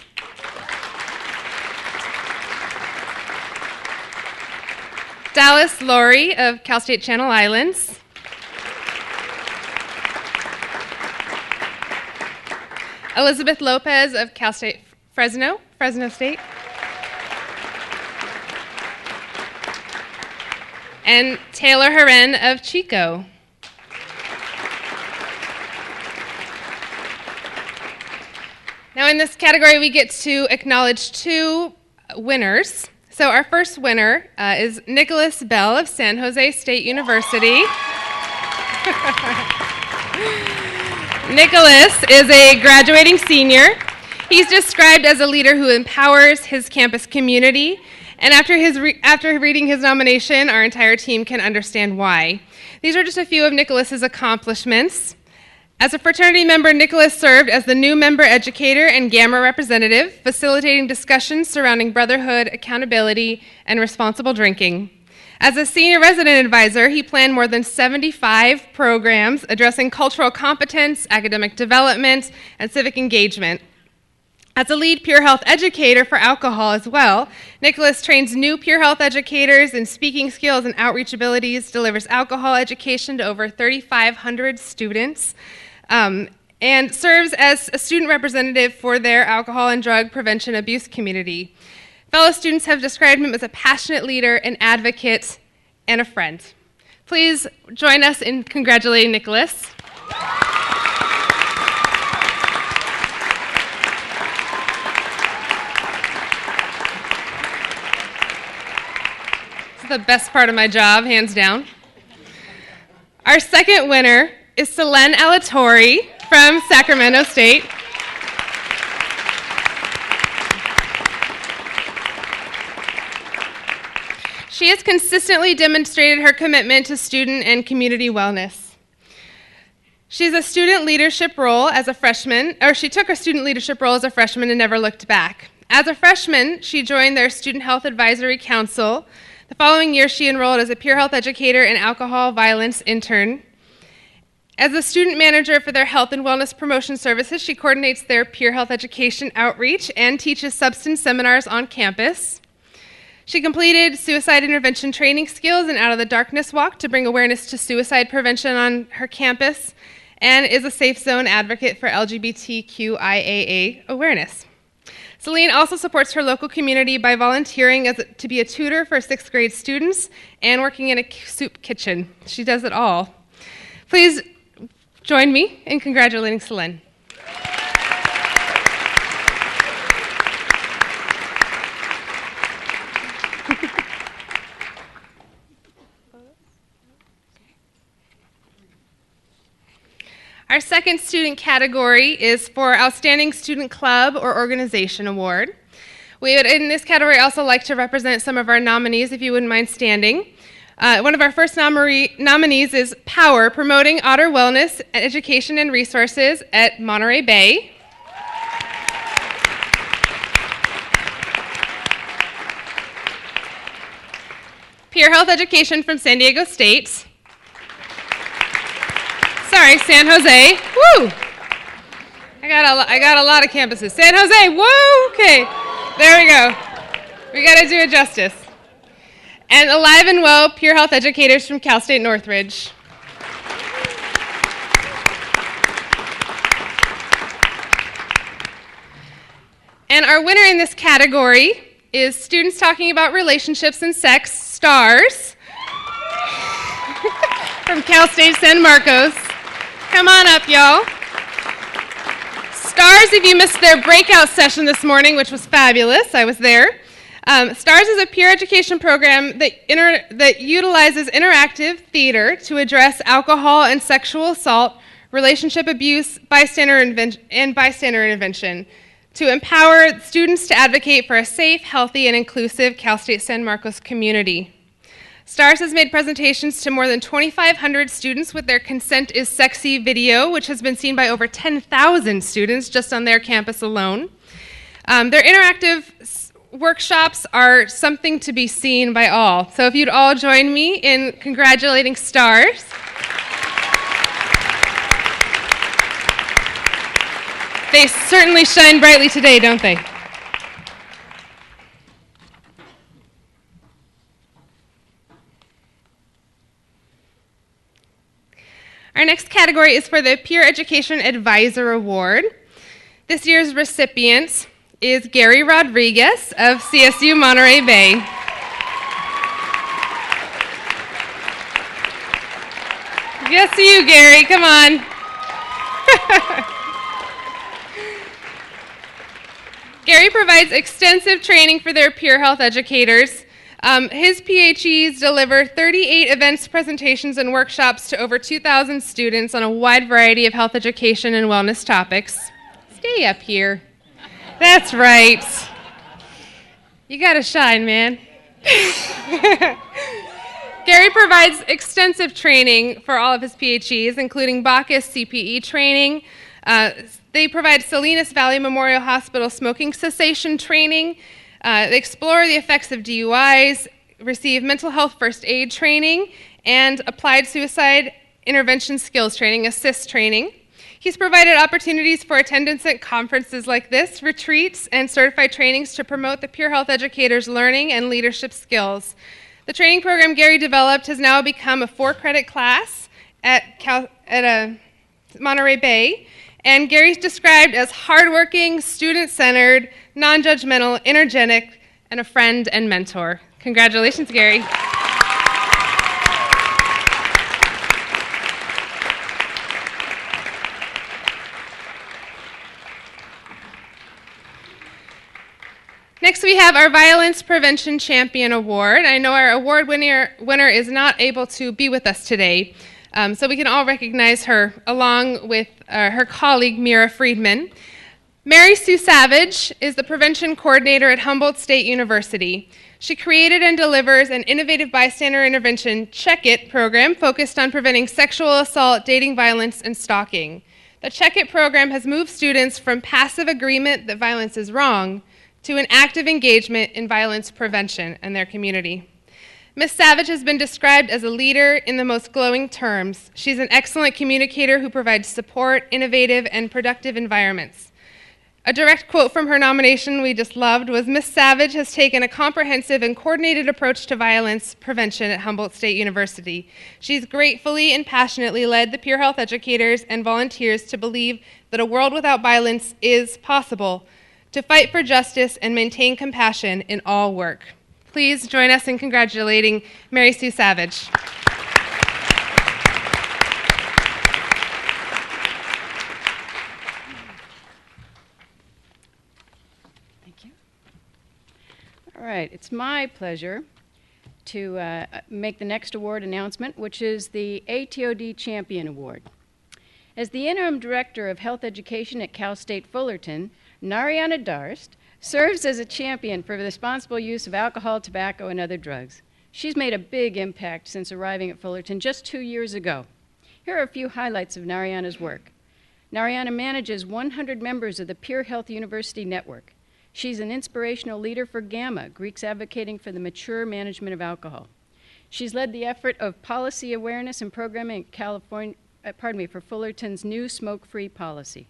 Dallas Laurie of Cal State Channel Islands. Elizabeth Lopez of Cal State Fresno State. And Taylor Haren of Chico. Now in this category we get to acknowledge two winners. So our first winner is Nicholas Bell of San Jose State University. Nicholas is a graduating senior. He's described as a leader who empowers his campus community. And after reading his nomination, our entire team can understand why. These are just a few of Nicholas's accomplishments. As a fraternity member, Nicholas served as the new member educator and Gamma representative, facilitating discussions surrounding brotherhood, accountability, and responsible drinking. As a senior resident advisor, he planned more than 75 programs addressing cultural competence, academic development, and civic engagement. As a lead peer health educator for alcohol as well, Nicholas trains new peer health educators in speaking skills and outreach abilities, delivers alcohol education to over 3,500 students, and serves as a student representative for their alcohol and drug prevention abuse community. Fellow students have described him as a passionate leader, an advocate, and a friend. Please join us in congratulating Nicholas. This is the best part of my job, hands down. Our second winner is Selene Alatori from Sacramento State. She has consistently demonstrated her commitment to student and community wellness. She's a student leadership role as a freshman, or she took her student leadership role as a freshman and never looked back. As a freshman, she joined their Student Health Advisory Council. The following year, she enrolled as a peer health educator and alcohol violence intern. As a student manager for their health and wellness promotion services, she coordinates their peer health education outreach and teaches substance seminars on campus. She completed suicide intervention training skills and Out of the Darkness Walk to bring awareness to suicide prevention on her campus, and is a safe zone advocate for LGBTQIAA awareness. Selene also supports her local community by volunteering to be a tutor for 6th grade students and working in a soup kitchen. She does it all. Please join me in congratulating Selene. Our second student category is for Outstanding Student Club or Organization Award. We would, in this category, also like to represent some of our nominees, if you wouldn't mind standing. One of our first nominees is Power, Promoting Otter Wellness, Education, and Resources at Monterey Bay. Peer Health Education from San Diego State. sorry, San Jose. Woo! I got a lot of campuses. San Jose, woo! Okay, there we go. We got to do it justice. And Alive and Well Pure Health educators from Cal State Northridge. And our winner in this category is Students Talking About Relationships and Sex, STARS, from Cal State San Marcos. Come on up, y'all. STARS, if you missed their breakout session this morning, which was fabulous, I was there. STARS is a peer education program that utilizes interactive theater to address alcohol and sexual assault, relationship abuse, bystander intervention, to empower students to advocate for a safe, healthy, and inclusive Cal State San Marcos community. STARS has made presentations to more than 2,500 students with their Consent is Sexy video, which has been seen by over 10,000 students just on their campus alone. Their interactive workshops are something to be seen by all. So if you'd all join me in congratulating STARS. They certainly shine brightly today, don't they? Our next category is for the Peer Education Advisor Award. This year's recipient is Gary Rodriguez of CSU Monterey Bay. Yes, to you, Gary, come on. Gary provides extensive training for their peer health educators. His PHEs deliver 38 events, presentations, and workshops to over 2,000 students on a wide variety of health education and wellness topics. Stay up here. That's right. You gotta shine, man. Gary provides extensive training for all of his PHEs, including Bacchus CPE training. They provide Salinas Valley Memorial Hospital smoking cessation training. They explore the effects of DUIs, receive mental health first aid training, and applied suicide intervention skills training, ASSIST training. He's provided opportunities for attendance at conferences like this, retreats, and certified trainings to promote the peer health educators' learning and leadership skills. The training program Gary developed has now become a 4-credit class at Monterey Bay, and Gary's described as hardworking, student-centered, non-judgmental, energetic, and a friend and mentor. Congratulations, Gary. Next, we have our Violence Prevention Champion Award. I know our award winner is not able to be with us today, so we can all recognize her along with her colleague, Mira Friedman. Mary Sue Savage is the prevention coordinator at Humboldt State University. She created and delivers an innovative bystander intervention Check It program focused on preventing sexual assault, dating violence, and stalking. The Check It program has moved students from passive agreement that violence is wrong to an active engagement in violence prevention in their community. Ms. Savage has been described as a leader in the most glowing terms. She's an excellent communicator who provides support, innovative, and productive environments. A direct quote from her nomination we just loved was, "Ms. Savage has taken a comprehensive and coordinated approach to violence prevention at Humboldt State University. She's gratefully and passionately led the peer health educators and volunteers to believe that a world without violence is possible, to fight for justice and maintain compassion in all work." Please join us in congratulating Mary Sue Savage. Thank you. All right, it's my pleasure to make the next award announcement, which is the ATOD Champion Award. As the Interim Director of Health Education at Cal State Fullerton, Narayana Darst serves as a champion for the responsible use of alcohol, tobacco, and other drugs. She's made a big impact since arriving at Fullerton just 2 years ago. Here are a few highlights of Narayana's work. Narayana manages 100 members of the Peer Health University Network. She's an inspirational leader for GAMA, Greeks advocating for the mature management of alcohol. She's led the effort of policy awareness and programming for Fullerton's new smoke-free policy.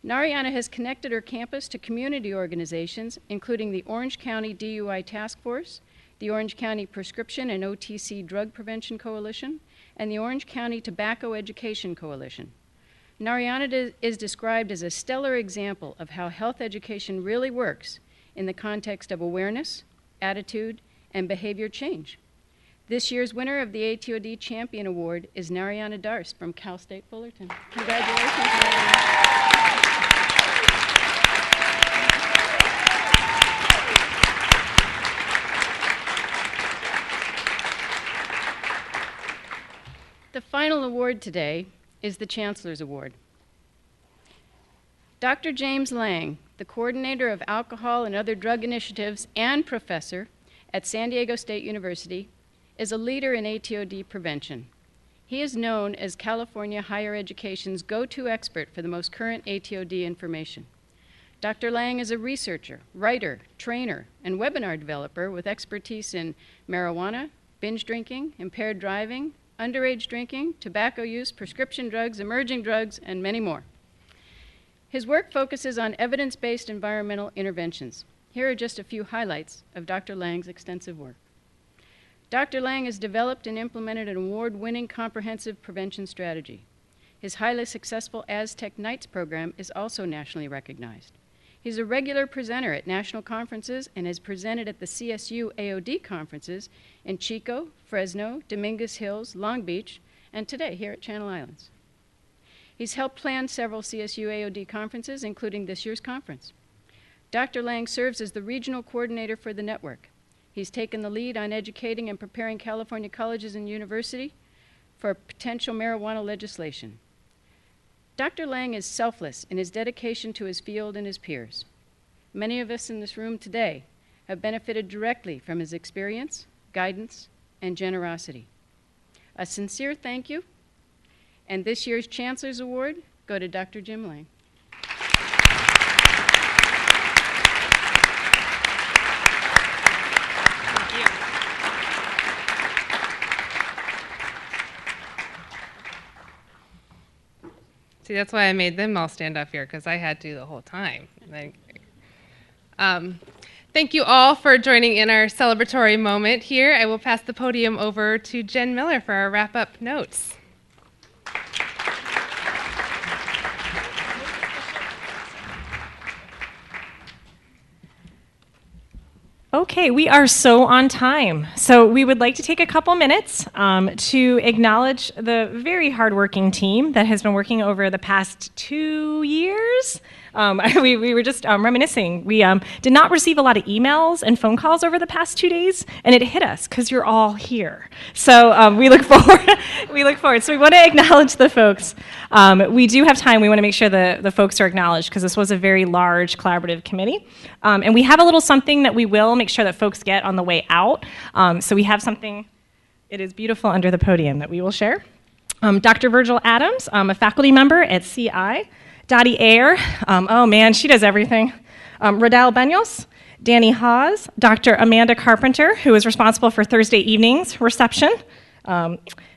Narayana has connected her campus to community organizations, including the Orange County DUI Task Force, the Orange County Prescription and OTC Drug Prevention Coalition, and the Orange County Tobacco Education Coalition. Narayana is described as a stellar example of how health education really works in the context of awareness, attitude, and behavior change. This year's winner of the ATOD Champion Award is Narayana Darst from Cal State Fullerton. Congratulations, Narayana. The final award today is the Chancellor's Award. Dr. James Lang, the coordinator of alcohol and other drug initiatives and professor at San Diego State University, is a leader in ATOD prevention. He is known as California higher education's go-to expert for the most current ATOD information. Dr. Lang is a researcher, writer, trainer, and webinar developer with expertise in marijuana, binge drinking, impaired driving, underage drinking, tobacco use, prescription drugs, emerging drugs, and many more. His work focuses on evidence-based environmental interventions. Here are just a few highlights of Dr. Lang's extensive work. Dr. Lang has developed and implemented an award-winning comprehensive prevention strategy. His highly successful Aztec Nights program is also nationally recognized. He's a regular presenter at national conferences and has presented at the CSU AOD conferences in Chico, Fresno, Dominguez Hills, Long Beach, and today here at Channel Islands. He's helped plan several CSU AOD conferences, including this year's conference. Dr. Lang serves as the regional coordinator for the network. He's taken the lead on educating and preparing California colleges and universities for potential marijuana legislation. Dr. Lang is selfless in his dedication to his field and his peers. Many of us in this room today have benefited directly from his experience, guidance, and generosity. A sincere thank you, and this year's Chancellor's Award go to Dr. Jim Lang. See, that's why I made them all stand up here, because I had to the whole time. Thank you all for joining in our celebratory moment here. I will pass the podium over to Jen Miller for our wrap-up notes. Okay, we are so on time. So we would like to take a couple minutes to acknowledge the very hardworking team that has been working over the past 2 years. We were just reminiscing. We did not receive a lot of emails and phone calls over the past 2 days, and it hit us because you're all here. So we look forward. We look forward. So we want to acknowledge the folks. We do have time. We want to make sure the folks are acknowledged because this was a very large collaborative committee. And we have a little something that we will make sure that folks get on the way out. So we have something. It is beautiful under the podium that we will share. Dr. Virgil Adams, a faculty member at CI. Dottie Ayer, oh man, she does everything. Rodal Benos, Danny Hawes, Dr. Amanda Carpenter, who is responsible for Thursday evenings reception.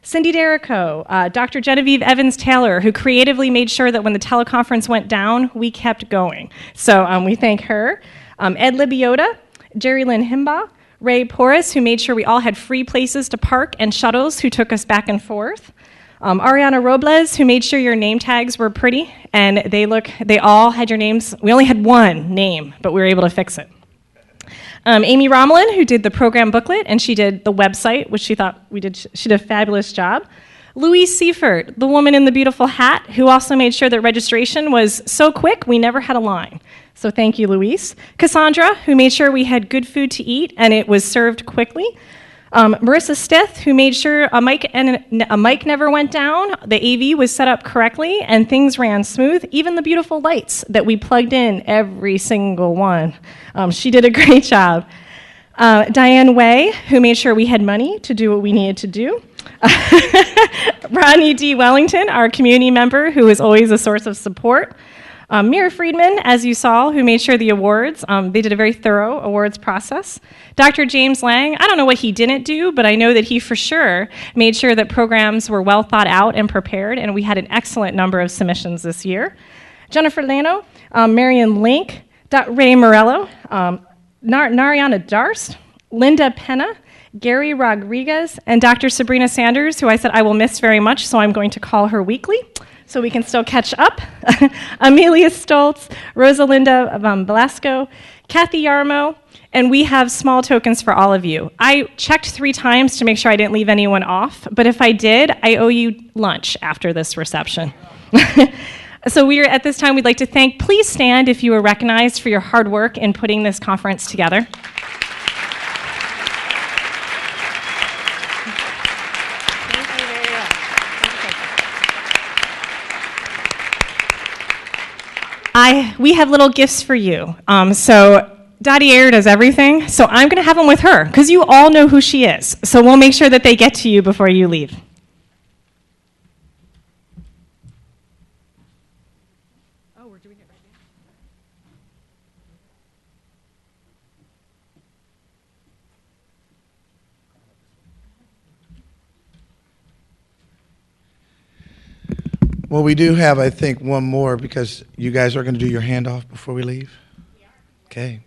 Cindy Derrico, Dr. Genevieve Evans-Taylor, who creatively made sure that when the teleconference went down, we kept going. So we thank her. Ed Libiota, Jerry Lynn Himbaugh, Ray Porras, who made sure we all had free places to park, and shuttles who took us back and forth. Ariana Robles, who made sure your name tags were pretty, and they all had your names. We only had one name, but we were able to fix it. Amy Romelin, who did the program booklet, and she did the website, which she did a fabulous job. Louise Seifert, the woman in the beautiful hat, who also made sure that registration was so quick, we never had a line. So thank you, Louise. Cassandra, who made sure we had good food to eat, and it was served quickly. Marissa Stith, who made sure a mic never went down, the AV was set up correctly, and things ran smooth, even the beautiful lights that we plugged in, every single one. She did a great job. Diane Way, who made sure we had money to do what we needed to do. Ronnie D. Wellington, our community member, who is always a source of support. Mira Friedman, as you saw, who made sure the awards, they did a very thorough awards process. Dr. James Lang, I don't know what he didn't do, but I know that he for sure made sure that programs were well thought out and prepared, and we had an excellent number of submissions this year. Jennifer Lano, Marion Link, Ray Morello, Nariana Darst, Linda Penna, Gary Rodriguez, and Dr. Sabrina Sanders, who I said I will miss very much, so I'm going to call her weekly so we can still catch up. Amelia Stoltz, Rosalinda Velasco, Kathy Yarmo, and we have small tokens for all of you. I checked 3 times to make sure I didn't leave anyone off, but if I did, I owe you lunch after this reception. So at this time, we'd like to please stand if you were recognized for your hard work in putting this conference together. We have little gifts for you. So Dottie Ayer does everything, so I'm going to have them with her, because you all know who she is. So we'll make sure that they get to you before you leave. Oh, we're doing it right now. Well, we do have, I think, one more, because you guys are going to do your handoff before we leave. Okay.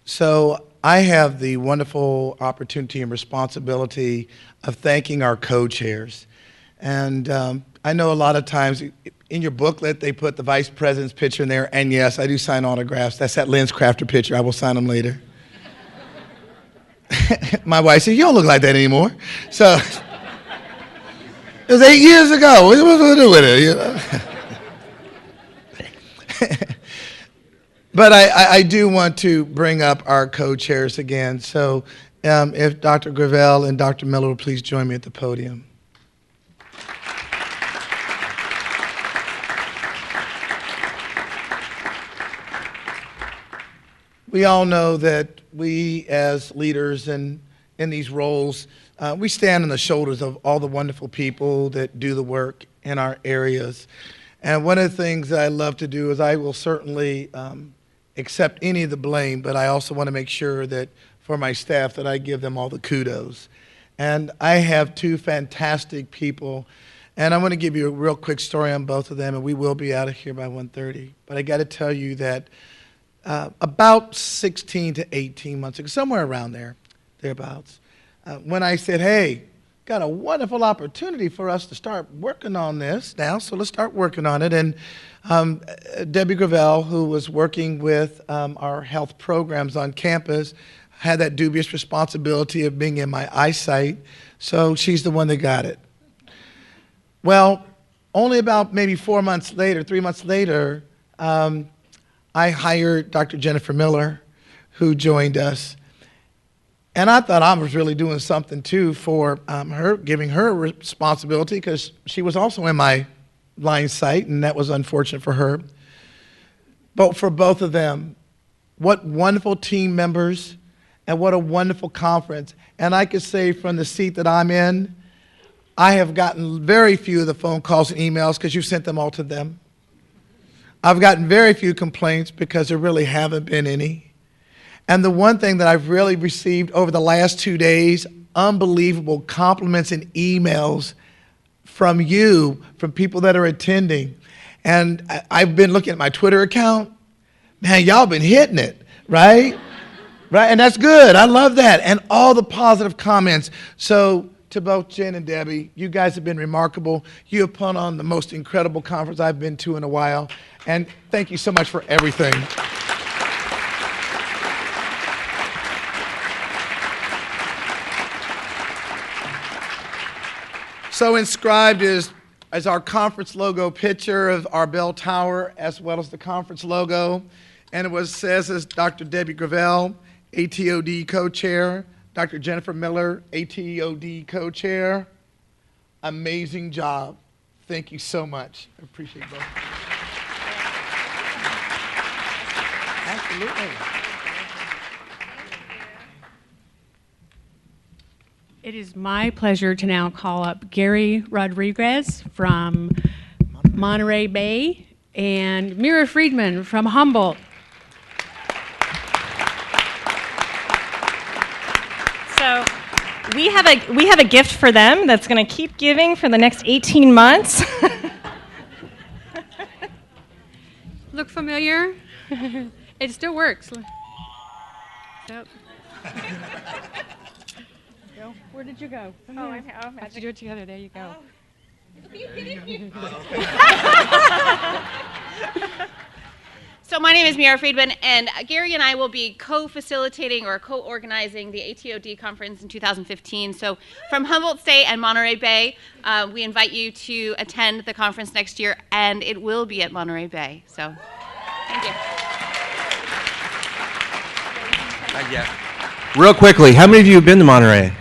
So I have the wonderful opportunity and responsibility of thanking our co-chairs. And I know a lot of times in your booklet they put the vice president's picture in there, and yes, I do sign autographs. That's that Lens Crafter picture. I will sign them later. My wife said, "You don't look like that anymore." So it was 8 years ago. What was I do with it? You know? But I do want to bring up our co-chairs again. So if Dr. Gravel and Dr. Miller will please join me at the podium. We all know that we as leaders in these roles, we stand on the shoulders of all the wonderful people that do the work in our areas. And one of the things that I love to do is I will certainly accept any of the blame, but I also want to make sure that for my staff that I give them all the kudos. And I have 2 fantastic people, and I want to give you a real quick story on both of them, and we will be out of here by 1:30. But I got to tell you that about 16 to 18 months ago, somewhere around thereabouts, when I said, "Hey, got a wonderful opportunity for us to start working on this now, so let's start working on it." And Debbie Gravel, who was working with our health programs on campus, had that dubious responsibility of being in my eyesight, so she's the one that got it. Well, only about maybe 3 months later, I hired Dr. Jennifer Miller, who joined us. And I thought I was really doing something, too, for her, giving her responsibility, because she was also in my line sight, and that was unfortunate for her. But for both of them, what wonderful team members, and what a wonderful conference. And I could say from the seat that I'm in, I have gotten very few of the phone calls and emails because you sent them all to them. I've gotten very few complaints because there really haven't been any. And the one thing that I've really received over the last 2 days, unbelievable compliments and emails from you, from people that are attending. And I've been looking at my Twitter account. Man, y'all been hitting it, right? Right, and that's good. I love that. And all the positive comments. So to both Jen and Debbie, you guys have been remarkable. You have put on the most incredible conference I've been to in a while. And thank you so much for everything. So inscribed is our conference logo picture of our bell tower, as well as the conference logo. And it says as Dr. Debbie Gravel, ATOD co-chair, Dr. Jennifer Miller, ATOD co-chair. Amazing job. Thank you so much. I appreciate both. Absolutely. It is my pleasure to now call up Gary Rodriguez from Monterey Bay and Mira Friedman from Humboldt. So we have a gift for them that's going to keep giving for the next 18 months. Look familiar? It still works. Yep. Where did you go? How'd you do it together? There you go. So my name is Mira Friedman, and Gary and I will be co-facilitating or co-organizing the ATOD conference in 2015. So from Humboldt State and Monterey Bay, we invite you to attend the conference next year, and it will be at Monterey Bay. So thank you. Not yet. Real quickly, how many of you have been to Monterey?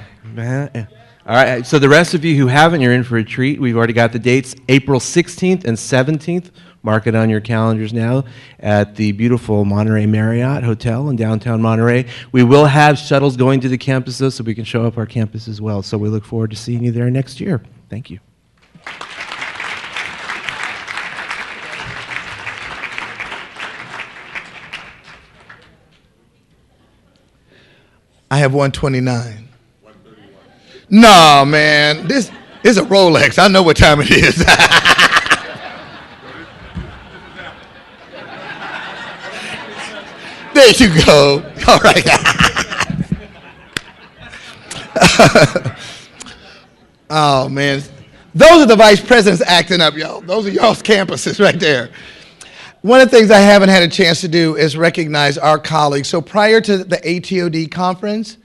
All right, so the rest of you who haven't, you're in for a treat. We've already got the dates, April 16th and 17th. Mark it on your calendars now at the beautiful Monterey Marriott Hotel in downtown Monterey. We will have shuttles going to the campuses so we can show up our campus as well. So we look forward to seeing you there next year. Thank you. I have 129. No, man, this is a Rolex. I know what time it is. There you go. All right. Oh, man. Those are the vice presidents acting up, y'all. Those are y'all's campuses right there. One of the things I haven't had a chance to do is recognize our colleagues. So prior to the ATOD conference,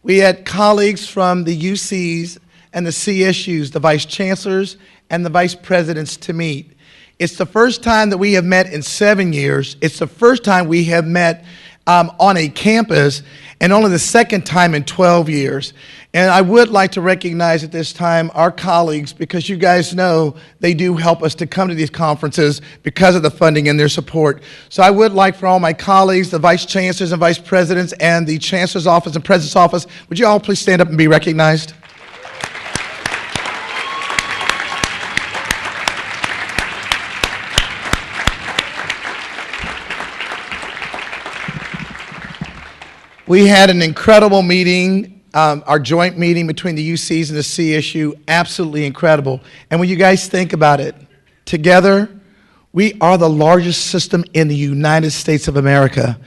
we had colleagues from the UCs and the CSUs, the vice chancellors and the vice presidents to meet. It's the first time that we have met in 7 years. It's the first time we have met on a campus, and only the second time in 12 years. And I would like to recognize at this time our colleagues, because you guys know they do help us to come to these conferences because of the funding and their support. So I would like for all my colleagues, the vice chancellors and vice presidents and the chancellor's office and president's office, would you all please stand up and be recognized? We had an incredible meeting, our joint meeting between the UCs and the CSU, absolutely incredible. And when you guys think about it, together, we are the largest system in the United States of America,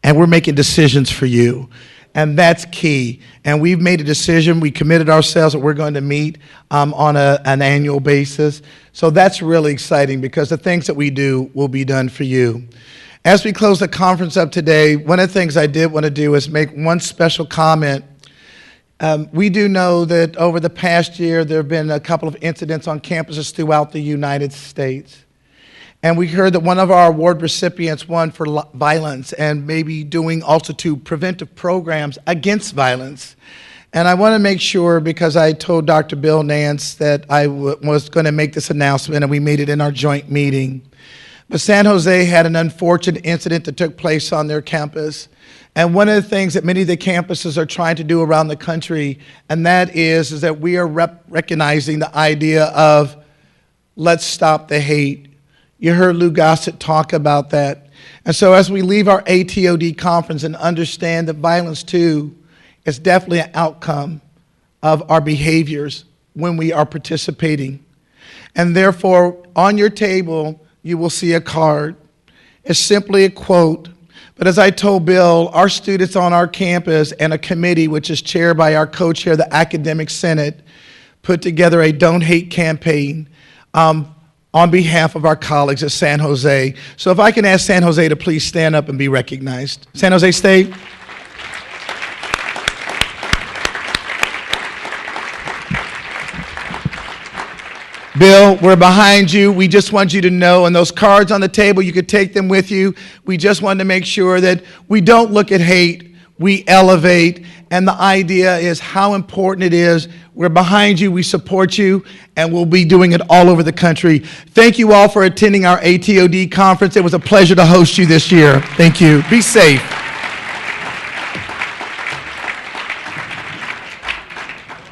and we're making decisions for you. And that's key. And we've made a decision, we committed ourselves that we're going to meet on an annual basis. So that's really exciting because the things that we do will be done for you. As we close the conference up today, one of the things I did want to do is make one special comment. We do know that over the past year, there have been a couple of incidents on campuses throughout the United States. And we heard that one of our award recipients won for violence and maybe doing also to preventive programs against violence. And I want to make sure, because I told Dr. Bill Nance that I was going to make this announcement, and we made it in our joint meeting. But San Jose had an unfortunate incident that took place on their campus. And one of the things that many of the campuses are trying to do around the country, and that is that we are recognizing the idea of let's stop the hate. You heard Lou Gossett talk about that. And so as we leave our ATOD conference and understand that violence too is definitely an outcome of our behaviors when we are participating. And therefore, on your table, you will see a card. It's simply a quote. But as I told Bill, our students on our campus and a committee, which is chaired by our co-chair, the Academic Senate, put together a Don't Hate campaign on behalf of our colleagues at San Jose. So if I can ask San Jose to please stand up and be recognized. San Jose State. Bill, we're behind you. We just want you to know, and those cards on the table, you could take them with you. We just wanted to make sure that we don't look at hate, we elevate, and the idea is how important it is. We're behind you, we support you, and we'll be doing it all over the country. Thank you all for attending our ATOD conference. It was a pleasure to host you this year. Thank you. Be safe.